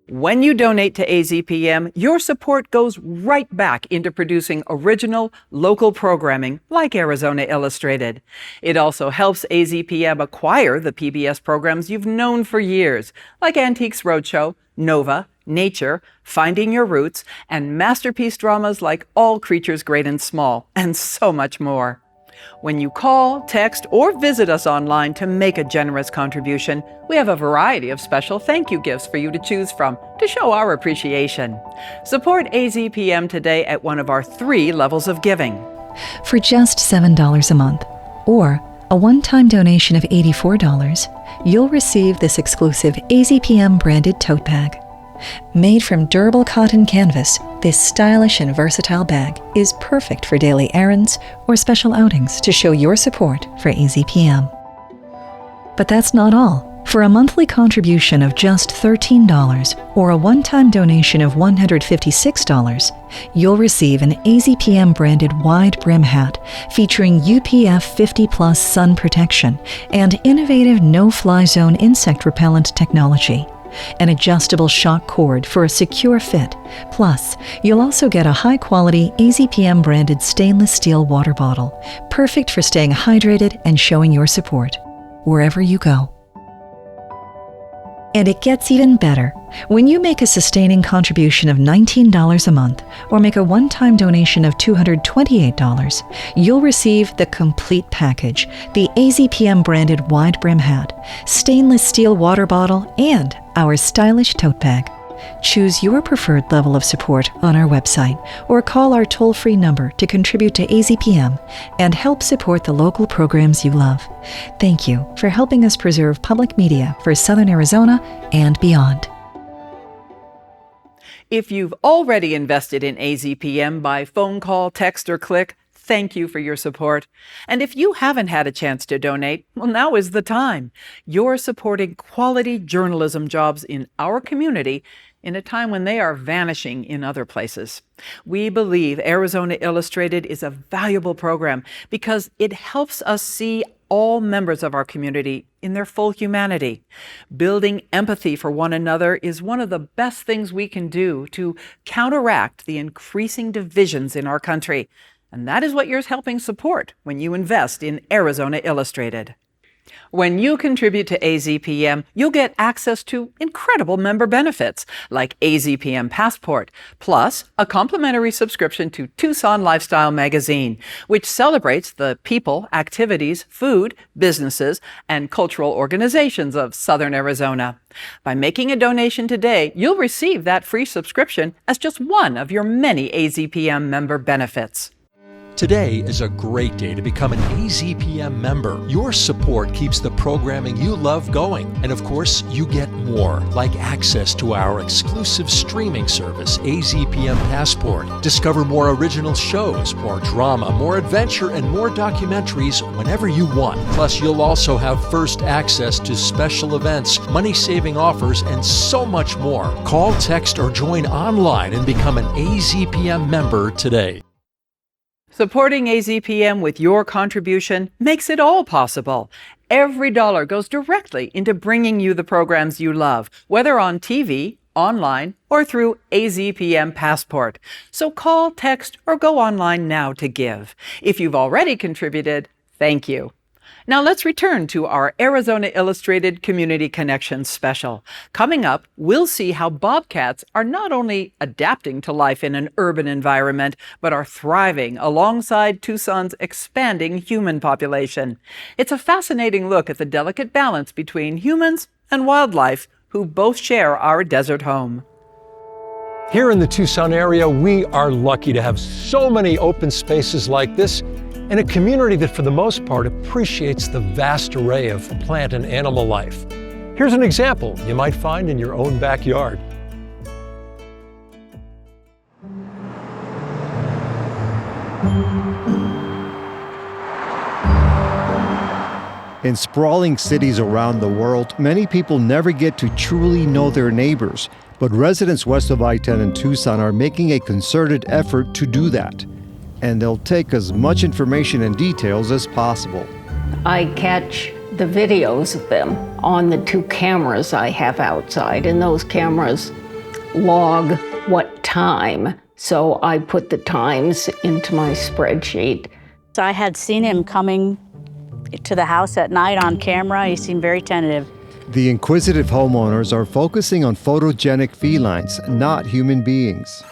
When you donate to AZPM, your support goes right back into producing original, local programming like Arizona Illustrated. It also helps AZPM acquire the PBS programs you've known for years, like Antiques Roadshow, Nova, Nature, Finding Your Roots, and masterpiece dramas like All Creatures Great and Small, and so much more. When you call, text, or visit us online to make a generous contribution, we have a variety of special thank you gifts for you to choose from to show our appreciation. Support AZPM today at one of our 3 levels of giving. For just $7 a month, or a one-time donation of $84, you'll receive this exclusive AZPM branded tote bag. Made from durable cotton canvas, this stylish and versatile bag is perfect for daily errands or special outings to show your support for AZPM. But that's not all. For a monthly contribution of just $13 or a one-time donation of $156, you'll receive an AZPM branded wide brim hat featuring UPF 50+ sun protection and innovative no-fly zone insect repellent technology. An adjustable shock cord for a secure fit. Plus, you'll also get a high-quality AZPM branded stainless steel water bottle, perfect for staying hydrated and showing your support wherever you go. And it gets even better. When you make a sustaining contribution of $19 a month or make a one-time donation of $228, you'll receive the complete package, the AZPM branded wide brim hat, stainless steel water bottle, and our stylish tote bag. Choose your preferred level of support on our website or call our toll-free number to contribute to AZPM and help support the local programs you love. Thank you for helping us preserve public media for Southern Arizona and beyond. If you've already invested in AZPM by phone call, text, or click, thank you for your support. And if you haven't had a chance to donate, well, now is the time. You're supporting quality journalism jobs in our community in a time when they are vanishing in other places. We believe Arizona Illustrated is a valuable program because it helps us see all members of our community in their full humanity. Building empathy for one another is one of the best things we can do to counteract the increasing divisions in our country. And that is what you're helping support when you invest in Arizona Illustrated. When you contribute to AZPM, you'll get access to incredible member benefits like AZPM Passport, plus a complimentary subscription to Tucson Lifestyle Magazine, which celebrates the people, activities, food, businesses, and cultural organizations of Southern Arizona. By making a donation today, you'll receive that free subscription as just one of your many AZPM member benefits. Today is a great day to become an AZPM member. Your support keeps the programming you love going. And of course, you get more, like access to our exclusive streaming service, AZPM Passport. Discover more original shows, more drama, more adventure, and more documentaries whenever you want. Plus, you'll also have first access to special events, money-saving offers, and so much more. Call, text, or join online and become an AZPM member today. Supporting AZPM with your contribution makes it all possible. Every dollar goes directly into bringing you the programs you love, whether on TV, online, or through AZPM Passport. So call, text, or go online now to give. If you've already contributed, thank you. Now let's return to our Arizona Illustrated Community Connections special. Coming up, we'll see how bobcats are not only adapting to life in an urban environment, but are thriving alongside Tucson's expanding human population. It's a fascinating look at the delicate balance between humans and wildlife who both share our desert home. Here in the Tucson area, we are lucky to have so many open spaces like this, in a community that for the most part appreciates the vast array of plant and animal life. Here's an example you might find in your own backyard. In sprawling cities around the world, many people never get to truly know their neighbors, but residents west of I-10 in Tucson are making a concerted effort to do that. And they'll take as much information and details as possible. I catch the videos of them on the 2 cameras I have outside, and those cameras log what time. So I put the times into my spreadsheet. I had seen him coming to the house at night on camera. He seemed very tentative. The inquisitive homeowners are focusing on photogenic felines, not human beings.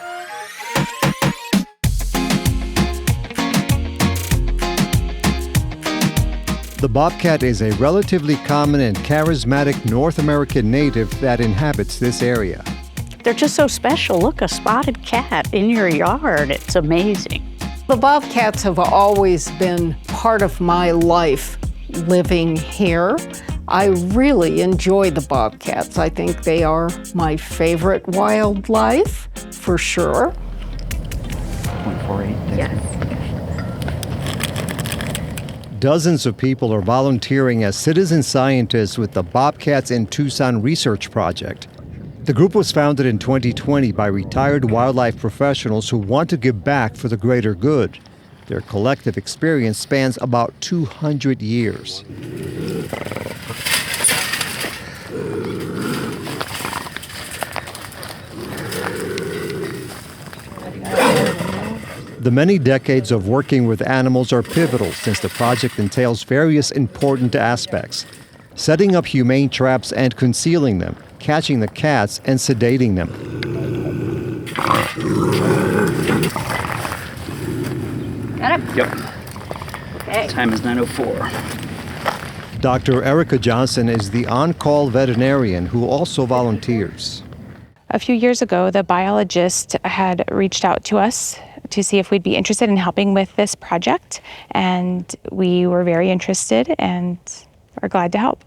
The bobcat is a relatively common and charismatic North American native that inhabits this area. They're just so special. Look, a spotted cat in your yard. It's amazing. The bobcats have always been part of my life living here. I really enjoy the bobcats. I think they are my favorite wildlife, for sure. 148. Yes. Dozens of people are volunteering as citizen scientists with the Bobcats in Tucson Research Project. The group was founded in 2020 by retired wildlife professionals who want to give back for the greater good. Their collective experience spans about 200 years. The many decades of working with animals are pivotal since the project entails various important aspects: setting up humane traps and concealing them, catching the cats and sedating them. Got it? Yep. Okay. Time is 9:04. Dr. Erica Johnson is the on-call veterinarian who also volunteers. A few years ago, the biologist had reached out to us to see if we'd be interested in helping with this project, and we were very interested and are glad to help.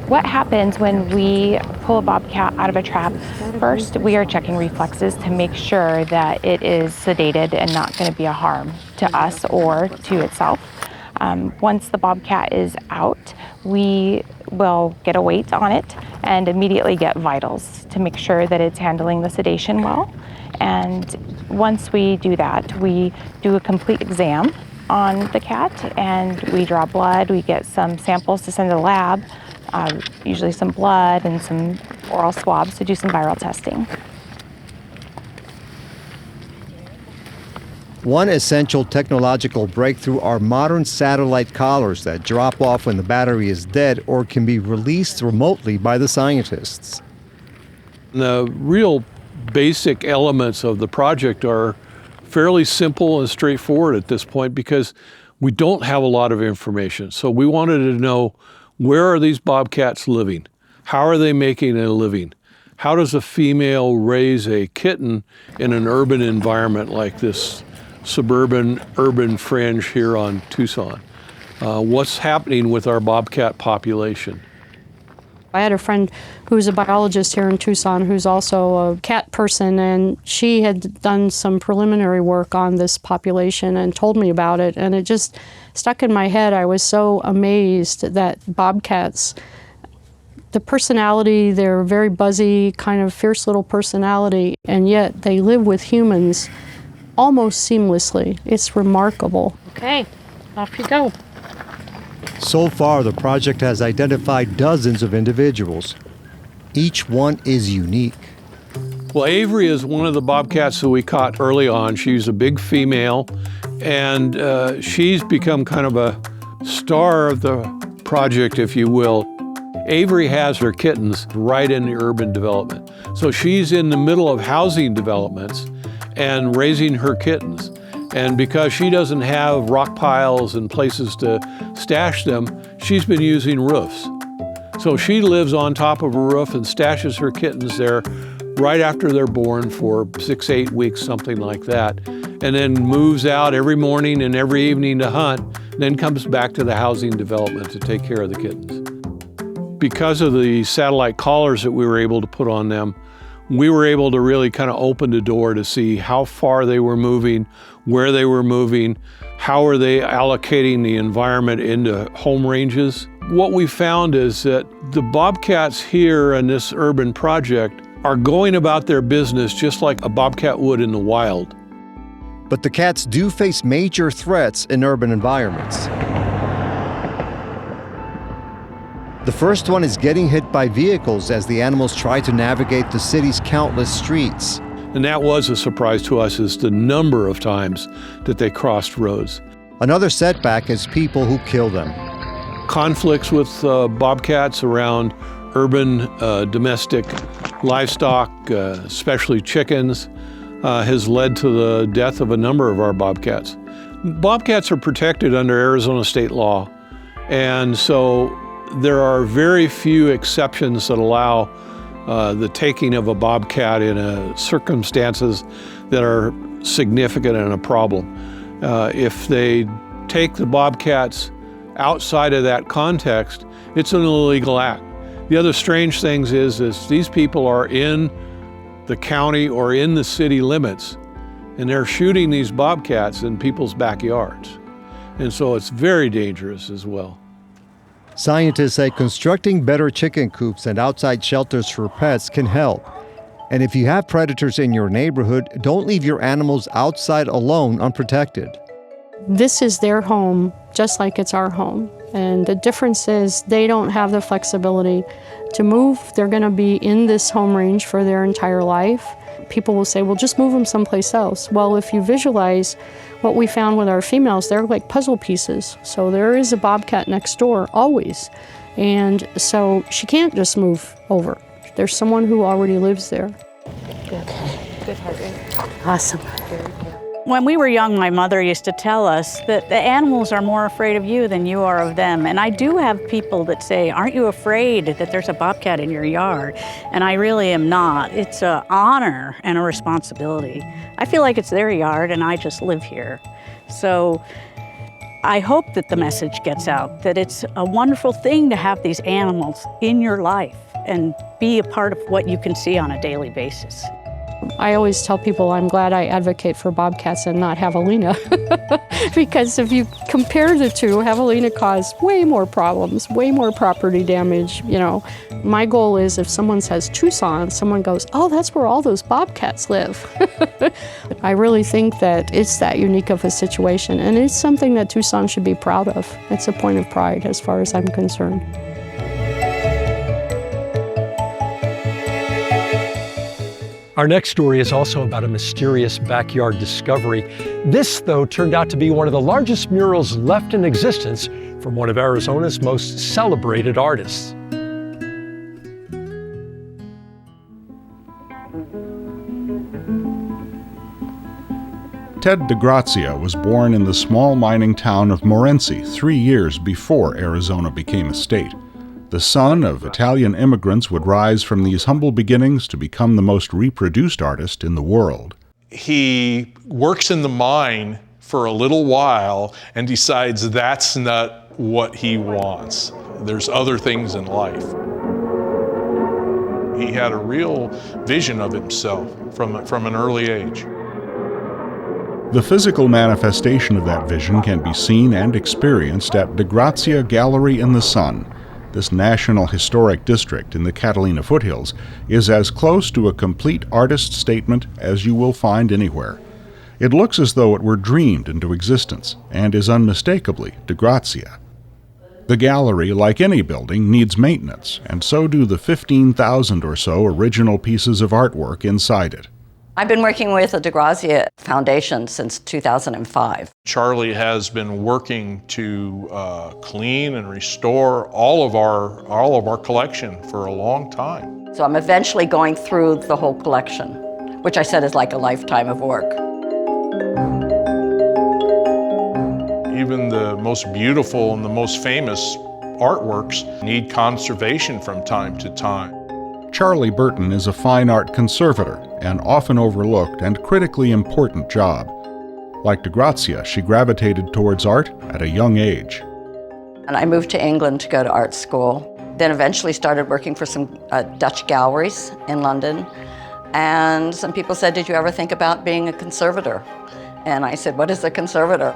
What happens when we pull a bobcat out of a trap? First, we are checking reflexes to make sure that it is sedated and not going to be a harm to us or to itself. Once the bobcat is out, we will get a weight on it and immediately get vitals to make sure that it's handling the sedation well. And once we do that, we do a complete exam on the cat and we draw blood. We get some samples to send to the lab, usually some blood and some oral swabs to do some viral testing. One essential technological breakthrough are modern satellite collars that drop off when the battery is dead or can be released remotely by the scientists. The real basic elements of the project are fairly simple and straightforward at this point because we don't have a lot of information. So we wanted to know, where are these bobcats living? How are they making a living? how does a female raise a kitten in an urban environment like this suburban, urban fringe here on Tucson? What's happening with our bobcat population? I had a friend who's a biologist here in Tucson who's also a cat person, and she had done some preliminary work on this population and told me about it, and it just stuck in my head. I was so amazed that bobcats, the personality, they're very buzzy, kind of fierce little personality, and yet they live with humans almost seamlessly. It's remarkable. Okay, off you go. So far, the project has identified dozens of individuals. Each one is unique. Well, Avery is one of the bobcats that we caught early on. She's a big female, and she's become kind of a star of the project, if you will. Avery has her kittens right in the urban development. So she's in the middle of housing developments and raising her kittens. And because she doesn't have rock piles and places to stash them, she's been using roofs. So she lives on top of a roof and stashes her kittens there right after they're born for 6-8 weeks, something like that, and then moves out every morning and every evening to hunt, and then comes back to the housing development to take care of the kittens. Because of the satellite collars that we were able to put on them, we were able to really kind of open the door to see how far they were moving, where they were moving, how are they allocating the environment into home ranges. What we found is that the bobcats here in this urban project are going about their business just like a bobcat would in the wild. But the cats do face major threats in urban environments. The first one is getting hit by vehicles as the animals try to navigate the city's countless streets. And that was a surprise to us, is the number of times that they crossed roads. Another setback is people who kill them. Conflicts with bobcats around urban domestic livestock, especially chickens, has led to the death of a number of our bobcats. Bobcats are protected under Arizona state law, and so there are very few exceptions that allow the taking of a bobcat in circumstances that are significant and a problem. If they take the bobcats outside of that context, it's an illegal act. The other strange thing is these people are in the county or in the city limits, and they're shooting these bobcats in people's backyards. And so it's very dangerous as well. Scientists say constructing better chicken coops and outside shelters for pets can help. And if you have predators in your neighborhood, don't leave your animals outside alone unprotected. This is their home, just like it's our home. And the difference is they don't have the flexibility to move. They're going to be in this home range for their entire life. People will say, well, just move them someplace else. Well, if you visualize what we found with our females, they're like puzzle pieces. So there is a bobcat next door, always. And so she can't just move over. There's someone who already lives there. Good. Good heart rate. Awesome. When we were young, my mother used to tell us that the animals are more afraid of you than you are of them. And I do have people that say, aren't you afraid that there's a bobcat in your yard? And I really am not. It's an honor and a responsibility. I feel like it's their yard and I just live here. So I hope that the message gets out, that it's a wonderful thing to have these animals in your life and be a part of what you can see on a daily basis. I always tell people I'm glad I advocate for bobcats and not javelina. Because if you compare the two, javelina caused way more problems, way more property damage. You know, my goal is if someone says Tucson, someone goes, oh, that's where all those bobcats live. I really think that it's that unique of a situation, and it's something that Tucson should be proud of. It's a point of pride as far as I'm concerned. Our next story is also about a mysterious backyard discovery. This, though, turned out to be one of the largest murals left in existence from one of Arizona's most celebrated artists. Ted DeGrazia was born in the small mining town of Morenci 3 years before Arizona became a state. The son of Italian immigrants would rise from these humble beginnings to become the most reproduced artist in the world. He works in the mine for a little while and decides that's not what he wants. There's other things in life. He had a real vision of himself from an early age. The physical manifestation of that vision can be seen and experienced at De Grazia Gallery in the Sun. This National Historic District in the Catalina foothills is as close to a complete artist statement as you will find anywhere. It looks as though it were dreamed into existence and is unmistakably De Grazia. The gallery, like any building, needs maintenance, and so do the 15,000 or so original pieces of artwork inside it. I've been working with the De Grazia Foundation since 2005. Charlie has been working to clean and restore all of our collection for a long time. So I'm eventually going through the whole collection, which I said is like a lifetime of work. Even the most beautiful and the most famous artworks need conservation from time to time. Charlie Burton is a fine art conservator, an often overlooked and critically important job. Like De Grazia, she gravitated towards art at a young age. And I moved to England to go to art school, then eventually started working for some Dutch galleries in London. And some people said, "Did you ever think about being a conservator?" And I said, "What is a conservator?"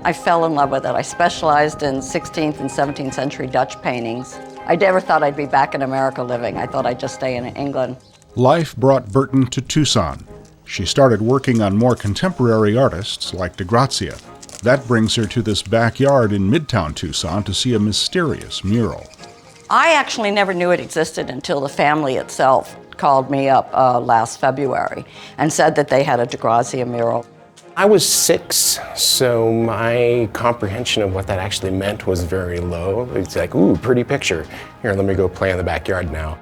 I fell in love with it. I specialized in 16th and 17th century Dutch paintings. I never thought I'd be back in America living. I thought I'd just stay in England. Life brought Burton to Tucson. She started working on more contemporary artists like De Grazia. That brings her to this backyard in Midtown Tucson to see a mysterious mural. I actually never knew it existed until the family itself called me up last February and said that they had a De Grazia mural. I was 6, so my comprehension of what that actually meant was very low. It's like, ooh, pretty picture. Here, let me go play in the backyard now.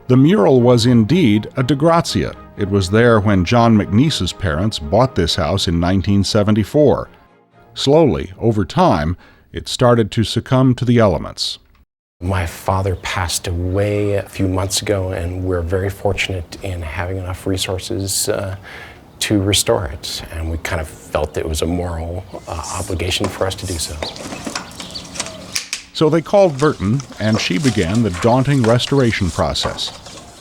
The mural was indeed a De Grazia. It was there when John McNeese's parents bought this house in 1974. Slowly, over time, it started to succumb to the elements. My father passed away a few months ago, and we're very fortunate in having enough resources to restore it, and we kind of felt it was a moral obligation for us to do so. So they called Burton, and she began the daunting restoration process.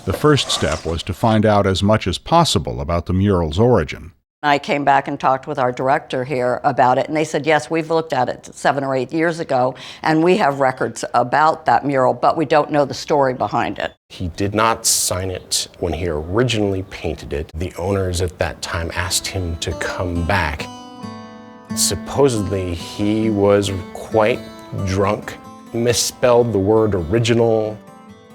The first step was to find out as much as possible about the mural's origin. I came back and talked with our director here about it, and they said, yes, we've looked at it 7 or 8 years ago, and we have records about that mural, but we don't know the story behind it. He did not sign it when he originally painted it. The owners at that time asked him to come back. Supposedly, he was quite drunk, misspelled the word original.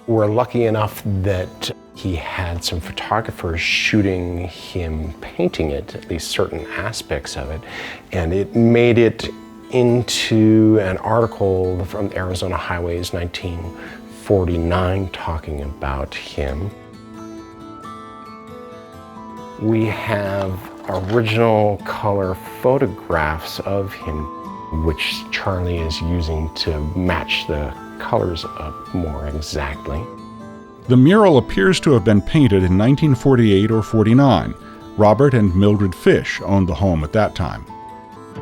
We're lucky enough that he had some photographers shooting him painting it, at least certain aspects of it, and it made it into an article from Arizona Highways 1949 talking about him. We have original color photographs of him, which Charlie is using to match the colors up more exactly. The mural appears to have been painted in 1948 or 49. Robert and Mildred Fish owned the home at that time.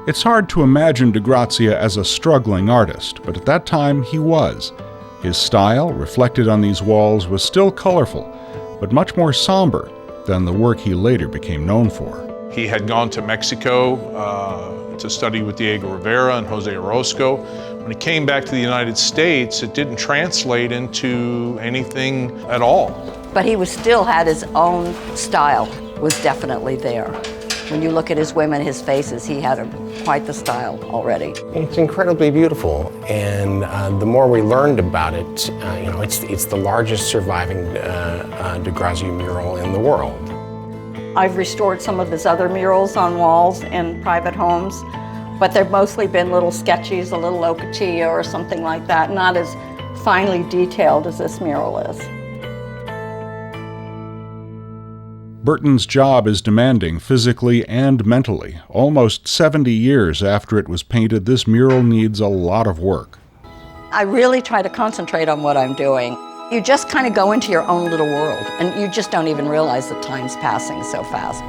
It's hard to imagine De Grazia as a struggling artist, but at that time he was. His style, reflected on these walls, was still colorful, but much more somber than the work he later became known for. He had gone to Mexico to study with Diego Rivera and Jose Orozco. When he came back to the United States, it didn't translate into anything at all. But he still had his own style, was definitely there. When you look at his women, his faces, he had quite the style already. It's incredibly beautiful, and the more we learned about it, it's the largest surviving De Grazia mural in the world. I've restored some of his other murals on walls in private homes, but they've mostly been little sketches, a little locatia or something like that, not as finely detailed as this mural is. Burton's job is demanding physically and mentally. Almost 70 years after it was painted, this mural needs a lot of work. I really try to concentrate on what I'm doing. You just kind of go into your own little world, and you just don't even realize that time's passing so fast.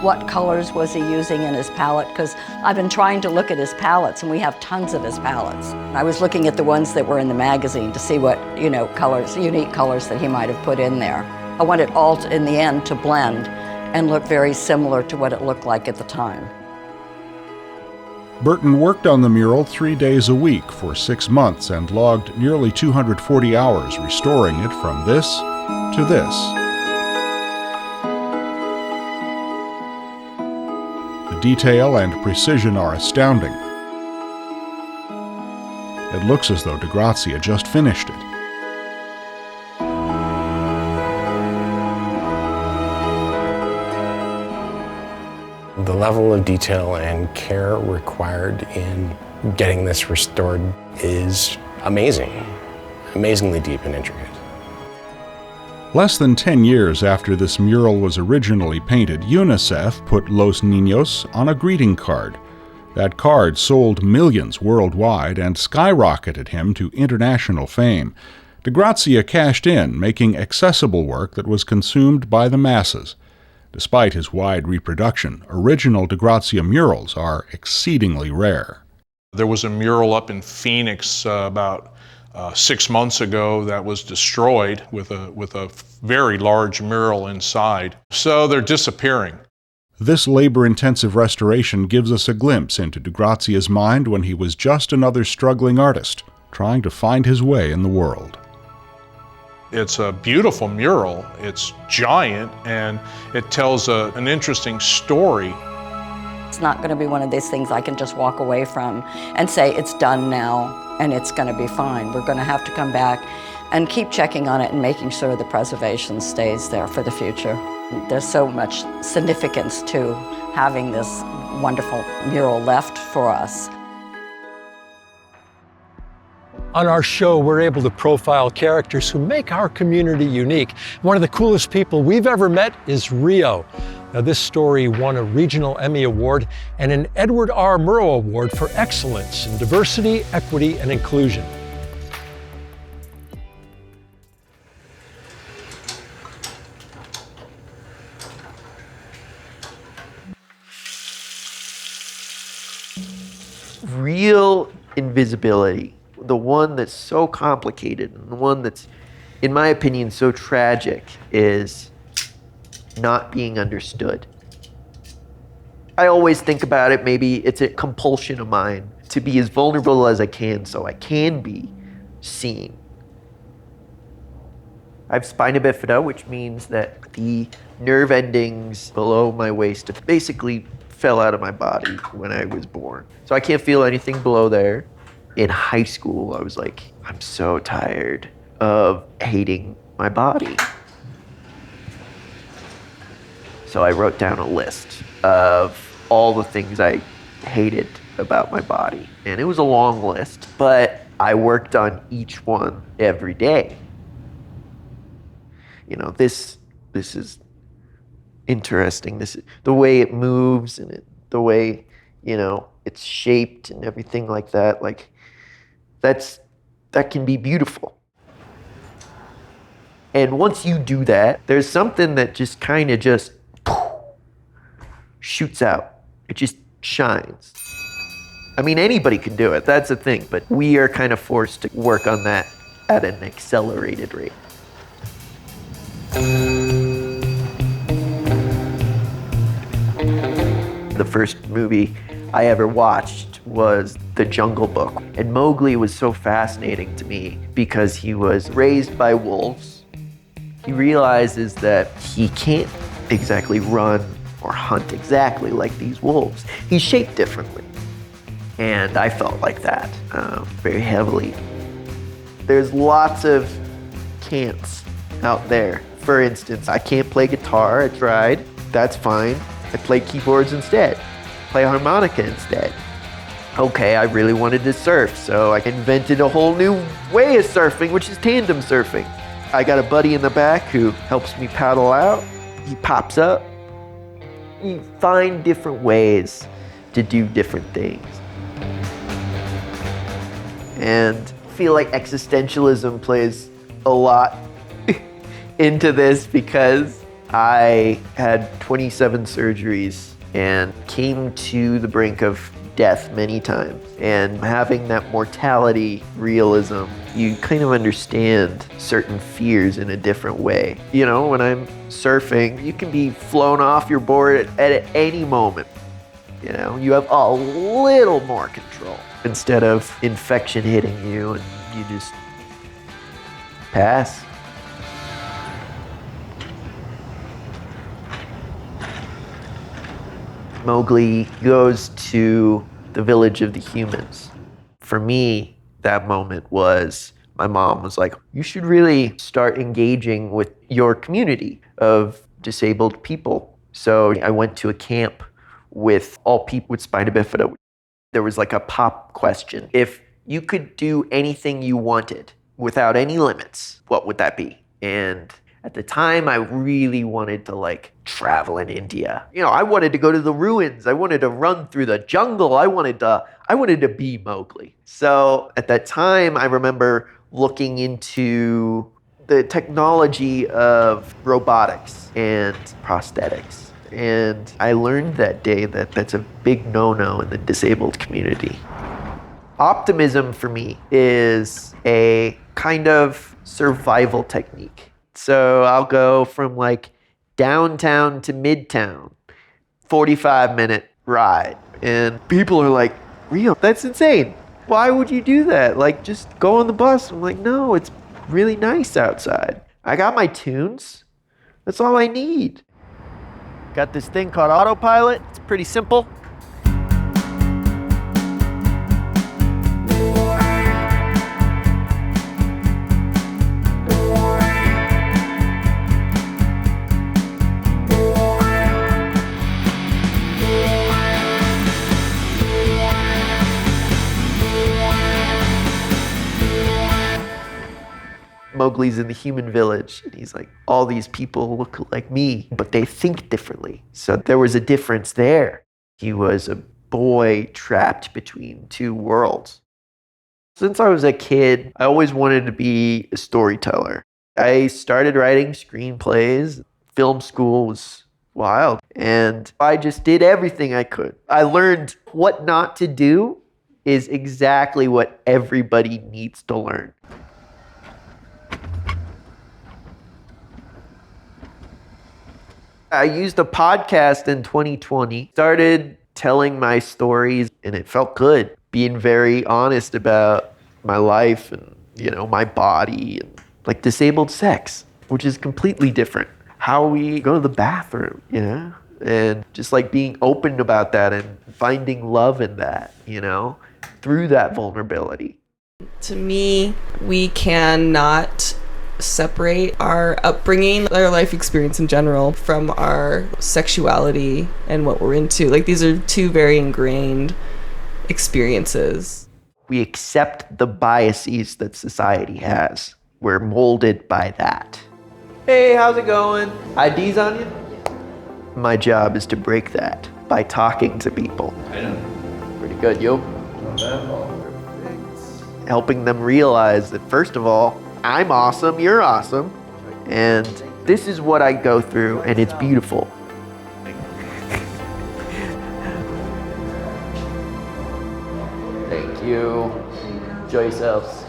What colors was he using in his palette? Because I've been trying to look at his palettes, and we have tons of his palettes. I was looking at the ones that were in the magazine to see what, colors, unique colors that he might have put in there. I want it all, in the end, to blend and look very similar to what it looked like at the time. Burton worked on the mural 3 days a week for 6 months and logged nearly 240 hours restoring it from this to this. The detail and precision are astounding. It looks as though DeGrazia just finished it. The level of detail and care required in getting this restored is amazing, amazingly deep and intricate. Less than 10 years after this mural was originally painted, UNICEF put Los Niños on a greeting card. That card sold millions worldwide and skyrocketed him to international fame. DeGrazia cashed in, making accessible work that was consumed by the masses. Despite his wide reproduction, original DeGrazia murals are exceedingly rare. There was a mural up in Phoenix about 6 months ago that was destroyed with a very large mural inside. So they're disappearing. This labor-intensive restoration gives us a glimpse into DeGrazia's mind when he was just another struggling artist, trying to find his way in the world. It's a beautiful mural. It's giant, and it tells an interesting story. It's not going to be one of these things I can just walk away from and say it's done now and it's going to be fine. We're going to have to come back and keep checking on it and making sure the preservation stays there for the future. There's so much significance to having this wonderful mural left for us. On our show, we're able to profile characters who make our community unique. One of the coolest people we've ever met is Rio. Now, this story won a Regional Emmy Award and an Edward R. Murrow Award for excellence in diversity, equity, and inclusion. Real invisibility. The one that's so complicated and the one that's, in my opinion, so tragic is not being understood. I always think about it, maybe it's a compulsion of mine to be as vulnerable as I can so I can be seen. I have spina bifida, which means that the nerve endings below my waist basically fell out of my body when I was born. So I can't feel anything below there. In high school, I was like, I'm so tired of hating my body. So I wrote down a list of all the things I hated about my body. And it was a long list, but I worked on each one every day. This is interesting. This is the way it moves and the way, it's shaped and everything like that. Like, that can be beautiful. And once you do that, there's something that just kind of just shoots out. It just shines. I mean, anybody can do it, that's the thing, but we are kind of forced to work on that at an accelerated rate. The first movie I ever watched was The Jungle Book. And Mowgli was so fascinating to me because he was raised by wolves. He realizes that he can't exactly run or hunt exactly like these wolves. He's shaped differently. And I felt like that very heavily. There's lots of can'ts out there. For instance, I can't play guitar, I tried, that's fine. I play keyboards instead, play harmonica instead. Okay, I really wanted to surf, so I invented a whole new way of surfing, which is tandem surfing. I got a buddy in the back who helps me paddle out. He pops up. You find different ways to do different things. And I feel like existentialism plays a lot into this because I had 27 surgeries and came to the brink of death many times. And having that mortality realism, you kind of understand certain fears in a different way. You know, when I'm surfing, you can be flown off your board at any moment. You know, you have a little more control instead of infection hitting you and you just pass. Mowgli goes to the village of the humans. For me, that moment was, my mom was like, you should really start engaging with your community of disabled people. So I went to a camp with all people with spina bifida. There was like a pop question. If you could do anything you wanted without any limits, what would that be? And at the time, I really wanted to like travel in India. You know, I wanted to go to the ruins. I wanted to run through the jungle. I wanted to be Mowgli. So at that time, I remember looking into the technology of robotics and prosthetics. And I learned that day that that's a big no-no in the disabled community. Optimism for me is a kind of survival technique. So I'll go from like downtown to midtown, 45-minute ride. And people are like, Rio, that's insane. Why would you do that? Like, just go on the bus. I'm like, no, it's really nice outside. I got my tunes. That's all I need. Got this thing called autopilot. It's pretty simple. Mowgli's in the human village, and he's like, all these people look like me, but they think differently. So there was a difference there. He was a boy trapped between two worlds. Since I was a kid, I always wanted to be a storyteller. I started writing screenplays. Film school was wild, and I just did everything I could. I learned what not to do is exactly what everybody needs to learn. I used a podcast in 2020, started telling my stories, and it felt good, being very honest about my life and, you know, my body and like disabled sex, which is completely different. How we go to the bathroom, you know, and just like being open about that and finding love in that, you know, through that vulnerability. To me, we cannot separate our upbringing, our life experience in general, from our sexuality and what we're into. Like, these are two very ingrained experiences. We accept the biases that society has. We're molded by that. Hey, how's it going? IDs on you? My job is to break that by talking to people. I know. Pretty good, yo. Helping them realize that, first of all, I'm awesome, you're awesome, and this is what I go through, and it's beautiful. Thank you. Enjoy yourselves.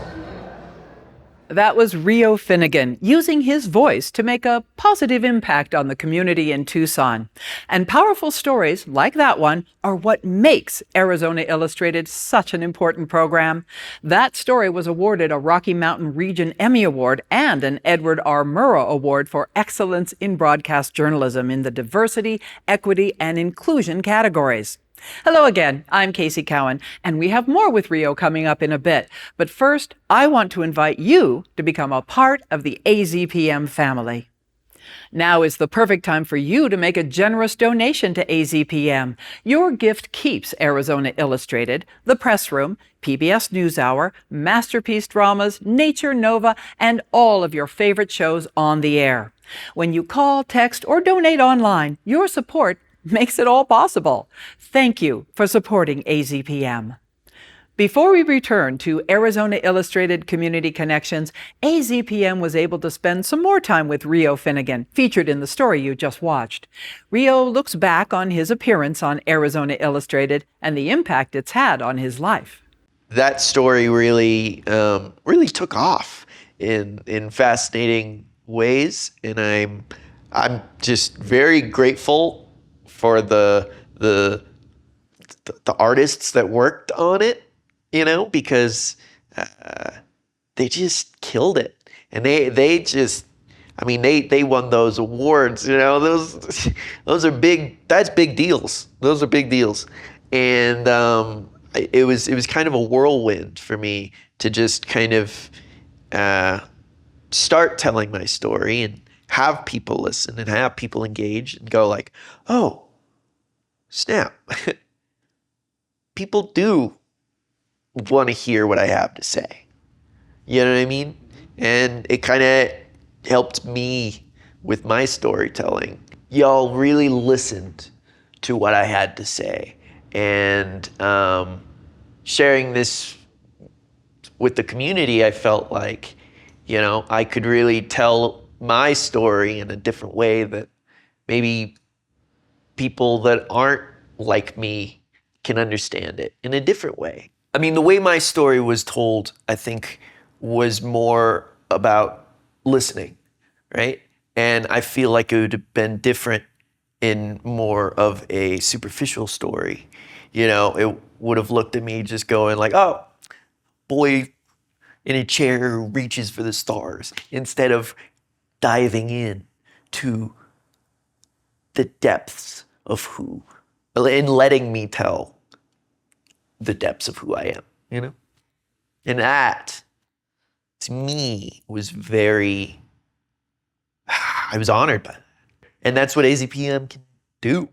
That was Rio Finnegan using his voice to make a positive impact on the community in Tucson. And powerful stories like that one are what makes Arizona Illustrated such an important program. That story was awarded a Rocky Mountain Region Emmy Award and an Edward R. Murrow Award for Excellence in Broadcast Journalism in the Diversity, Equity, and Inclusion categories. Hello again, I'm Casey Cowan, and we have more with Rio coming up in a bit. But first, I want to invite you to become a part of the AZPM family. Now is the perfect time for you to make a generous donation to AZPM. Your gift keeps Arizona Illustrated, The Press Room, PBS NewsHour, Masterpiece Dramas, Nature Nova, and all of your favorite shows on the air. When you call, text, or donate online, your support makes it all possible. Thank you for supporting AZPM. Before we return to Arizona Illustrated Community Connections, AZPM was able to spend some more time with Rio Finnegan, featured in the story you just watched. Rio looks back on his appearance on Arizona Illustrated and the impact it's had on his life. That story really took off in fascinating ways, and I'm just very grateful for the artists that worked on it. Because they just killed it, and they won those awards. Those are big. That's big deals. Those are big deals, and it was kind of a whirlwind for me to just kind of start telling my story and have people listen and have people engage and go like, oh, snap, people do want to hear what I have to say. You know what I mean? And it kind of helped me with my storytelling. Y'all really listened to what I had to say. And sharing this with the community, I felt like, I could really tell my story in a different way that maybe people that aren't like me can understand it in a different way. I mean, the way my story was told, I think, was more about listening, right? And I feel like it would have been different in more of a superficial story. It would have looked at me just going like, oh, boy in a chair who reaches for the stars, instead of diving in to the depths of who, and letting me tell the depths of who I am, And that, to me, was I was honored by that. And that's what AZPM can do.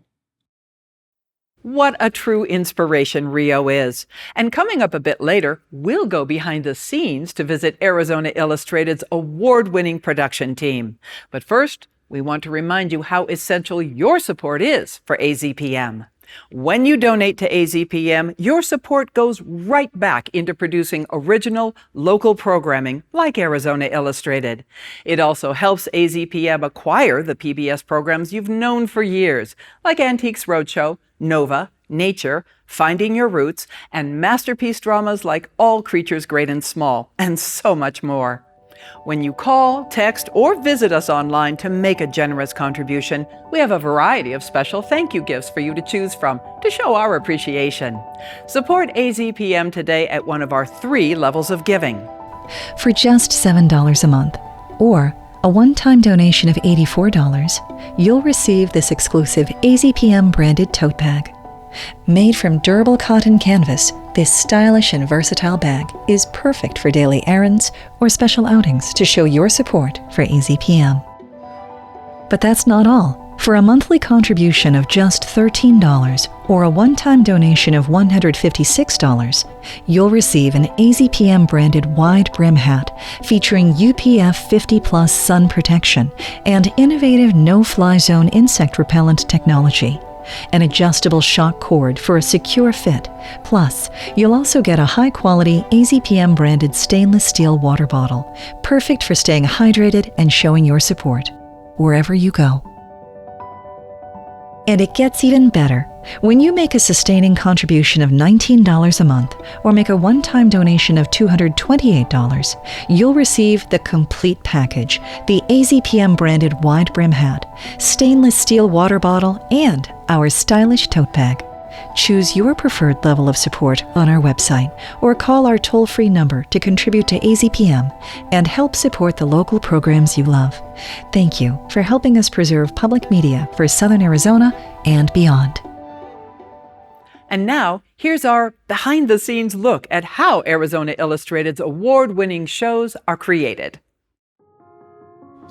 What a true inspiration Rio is. And coming up a bit later, we'll go behind the scenes to visit Arizona Illustrated's award-winning production team. But first, we want to remind you how essential your support is for AZPM. When you donate to AZPM, your support goes right back into producing original, local programming like Arizona Illustrated. It also helps AZPM acquire the PBS programs you've known for years, like Antiques Roadshow, Nova, Nature, Finding Your Roots, and masterpiece dramas like All Creatures Great and Small, and so much more. When you call, text, or visit us online to make a generous contribution, we have a variety of special thank you gifts for you to choose from to show our appreciation. Support AZPM today at one of our 3 levels of giving. For just $7 a month, or a one-time donation of $84, you'll receive this exclusive AZPM branded tote bag. Made from durable cotton canvas, this stylish and versatile bag is perfect for daily errands or special outings to show your support for AZPM. But that's not all. For a monthly contribution of just $13 or a one-time donation of $156, you'll receive an AZPM branded wide brim hat featuring UPF 50+ sun protection and innovative no-fly zone insect repellent technology. An adjustable shock cord for a secure fit. Plus, you'll also get a high-quality AZPM branded stainless steel water bottle, perfect for staying hydrated and showing your support wherever you go. And it gets even better. When you make a sustaining contribution of $19 a month or make a one-time donation of $228, you'll receive the complete package, the AZPM branded wide brim hat, stainless steel water bottle, and our stylish tote bag. Choose your preferred level of support on our website or call our toll-free number to contribute to AZPM and help support the local programs you love. Thank you for helping us preserve public media for Southern Arizona and beyond. And now, here's our behind-the-scenes look at how Arizona Illustrated's award-winning shows are created.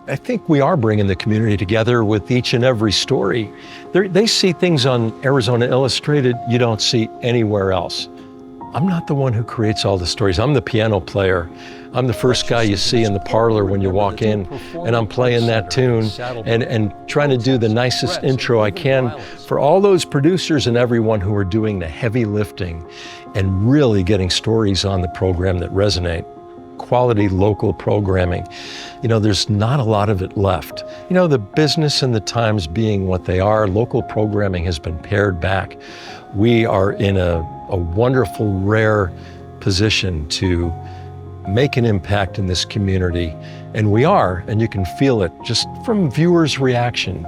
I think we are bringing the community together with each and every story. They see things on Arizona Illustrated you don't see anywhere else. I'm not the one who creates all the stories. I'm the piano player. I'm the first guy you see in the parlor when you walk in, and I'm playing that tune and trying to do the nicest intro I can for all those producers and everyone who are doing the heavy lifting and really getting stories on the program that resonate. Quality local programming. You know, there's not a lot of it left. You know, the business and the times being what they are, local programming has been pared back. We are in a wonderful, rare position to make an impact in this community. And we are, and you can feel it just from viewers' reaction,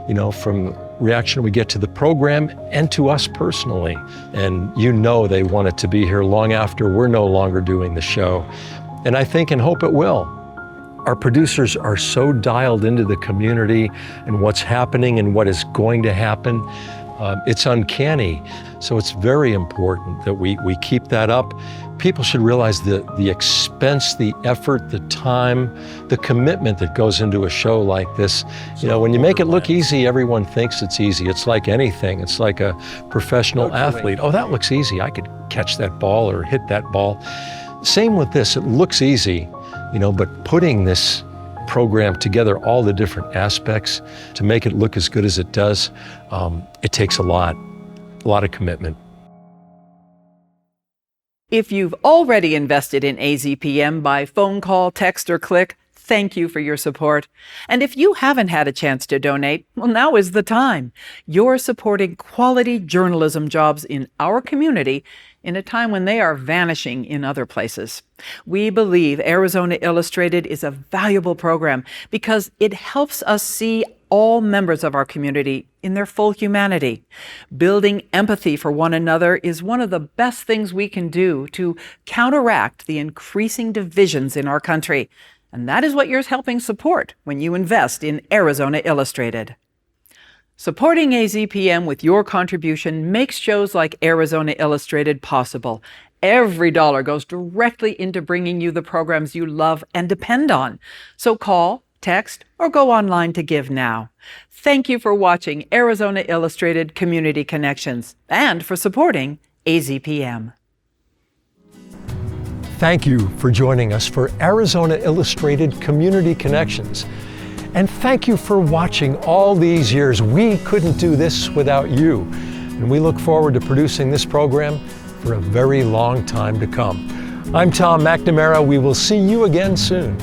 you know, from reaction we get to the program and to us personally. And you know they want it to be here long after we're no longer doing the show. And I think and hope it will. Our producers are so dialed into the community and what's happening and what is going to happen. It's uncanny. So it's very important that we keep that up. People should realize the expense, the effort, the time, the commitment that goes into a show like this. You know, when you make it look easy, everyone thinks it's easy. It's like anything. It's like a professional athlete. Oh, that looks easy. I could catch that ball or hit that ball. Same with this, it looks easy, you know, but putting this program together, all the different aspects to make it look as good as it does, it takes a lot of commitment. If you've already invested in AZPM by phone call, text, or click, thank you for your support. And if you haven't had a chance to donate, well, now is the time. You're supporting quality journalism jobs in our community in a time when they are vanishing in other places. We believe Arizona Illustrated is a valuable program because it helps us see all members of our community in their full humanity. Building empathy for one another is one of the best things we can do to counteract the increasing divisions in our country. And that is what you're helping support when you invest in Arizona Illustrated. Supporting AZPM with your contribution makes shows like Arizona Illustrated possible. Every dollar goes directly into bringing you the programs you love and depend on. So call, text, or go online to give now. Thank you for watching Arizona Illustrated Community Connections and for supporting AZPM. Thank you for joining us for Arizona Illustrated Community Connections. And thank you for watching all these years. We couldn't do this without you. And we look forward to producing this program for a very long time to come. I'm Tom McNamara. We will see you again soon.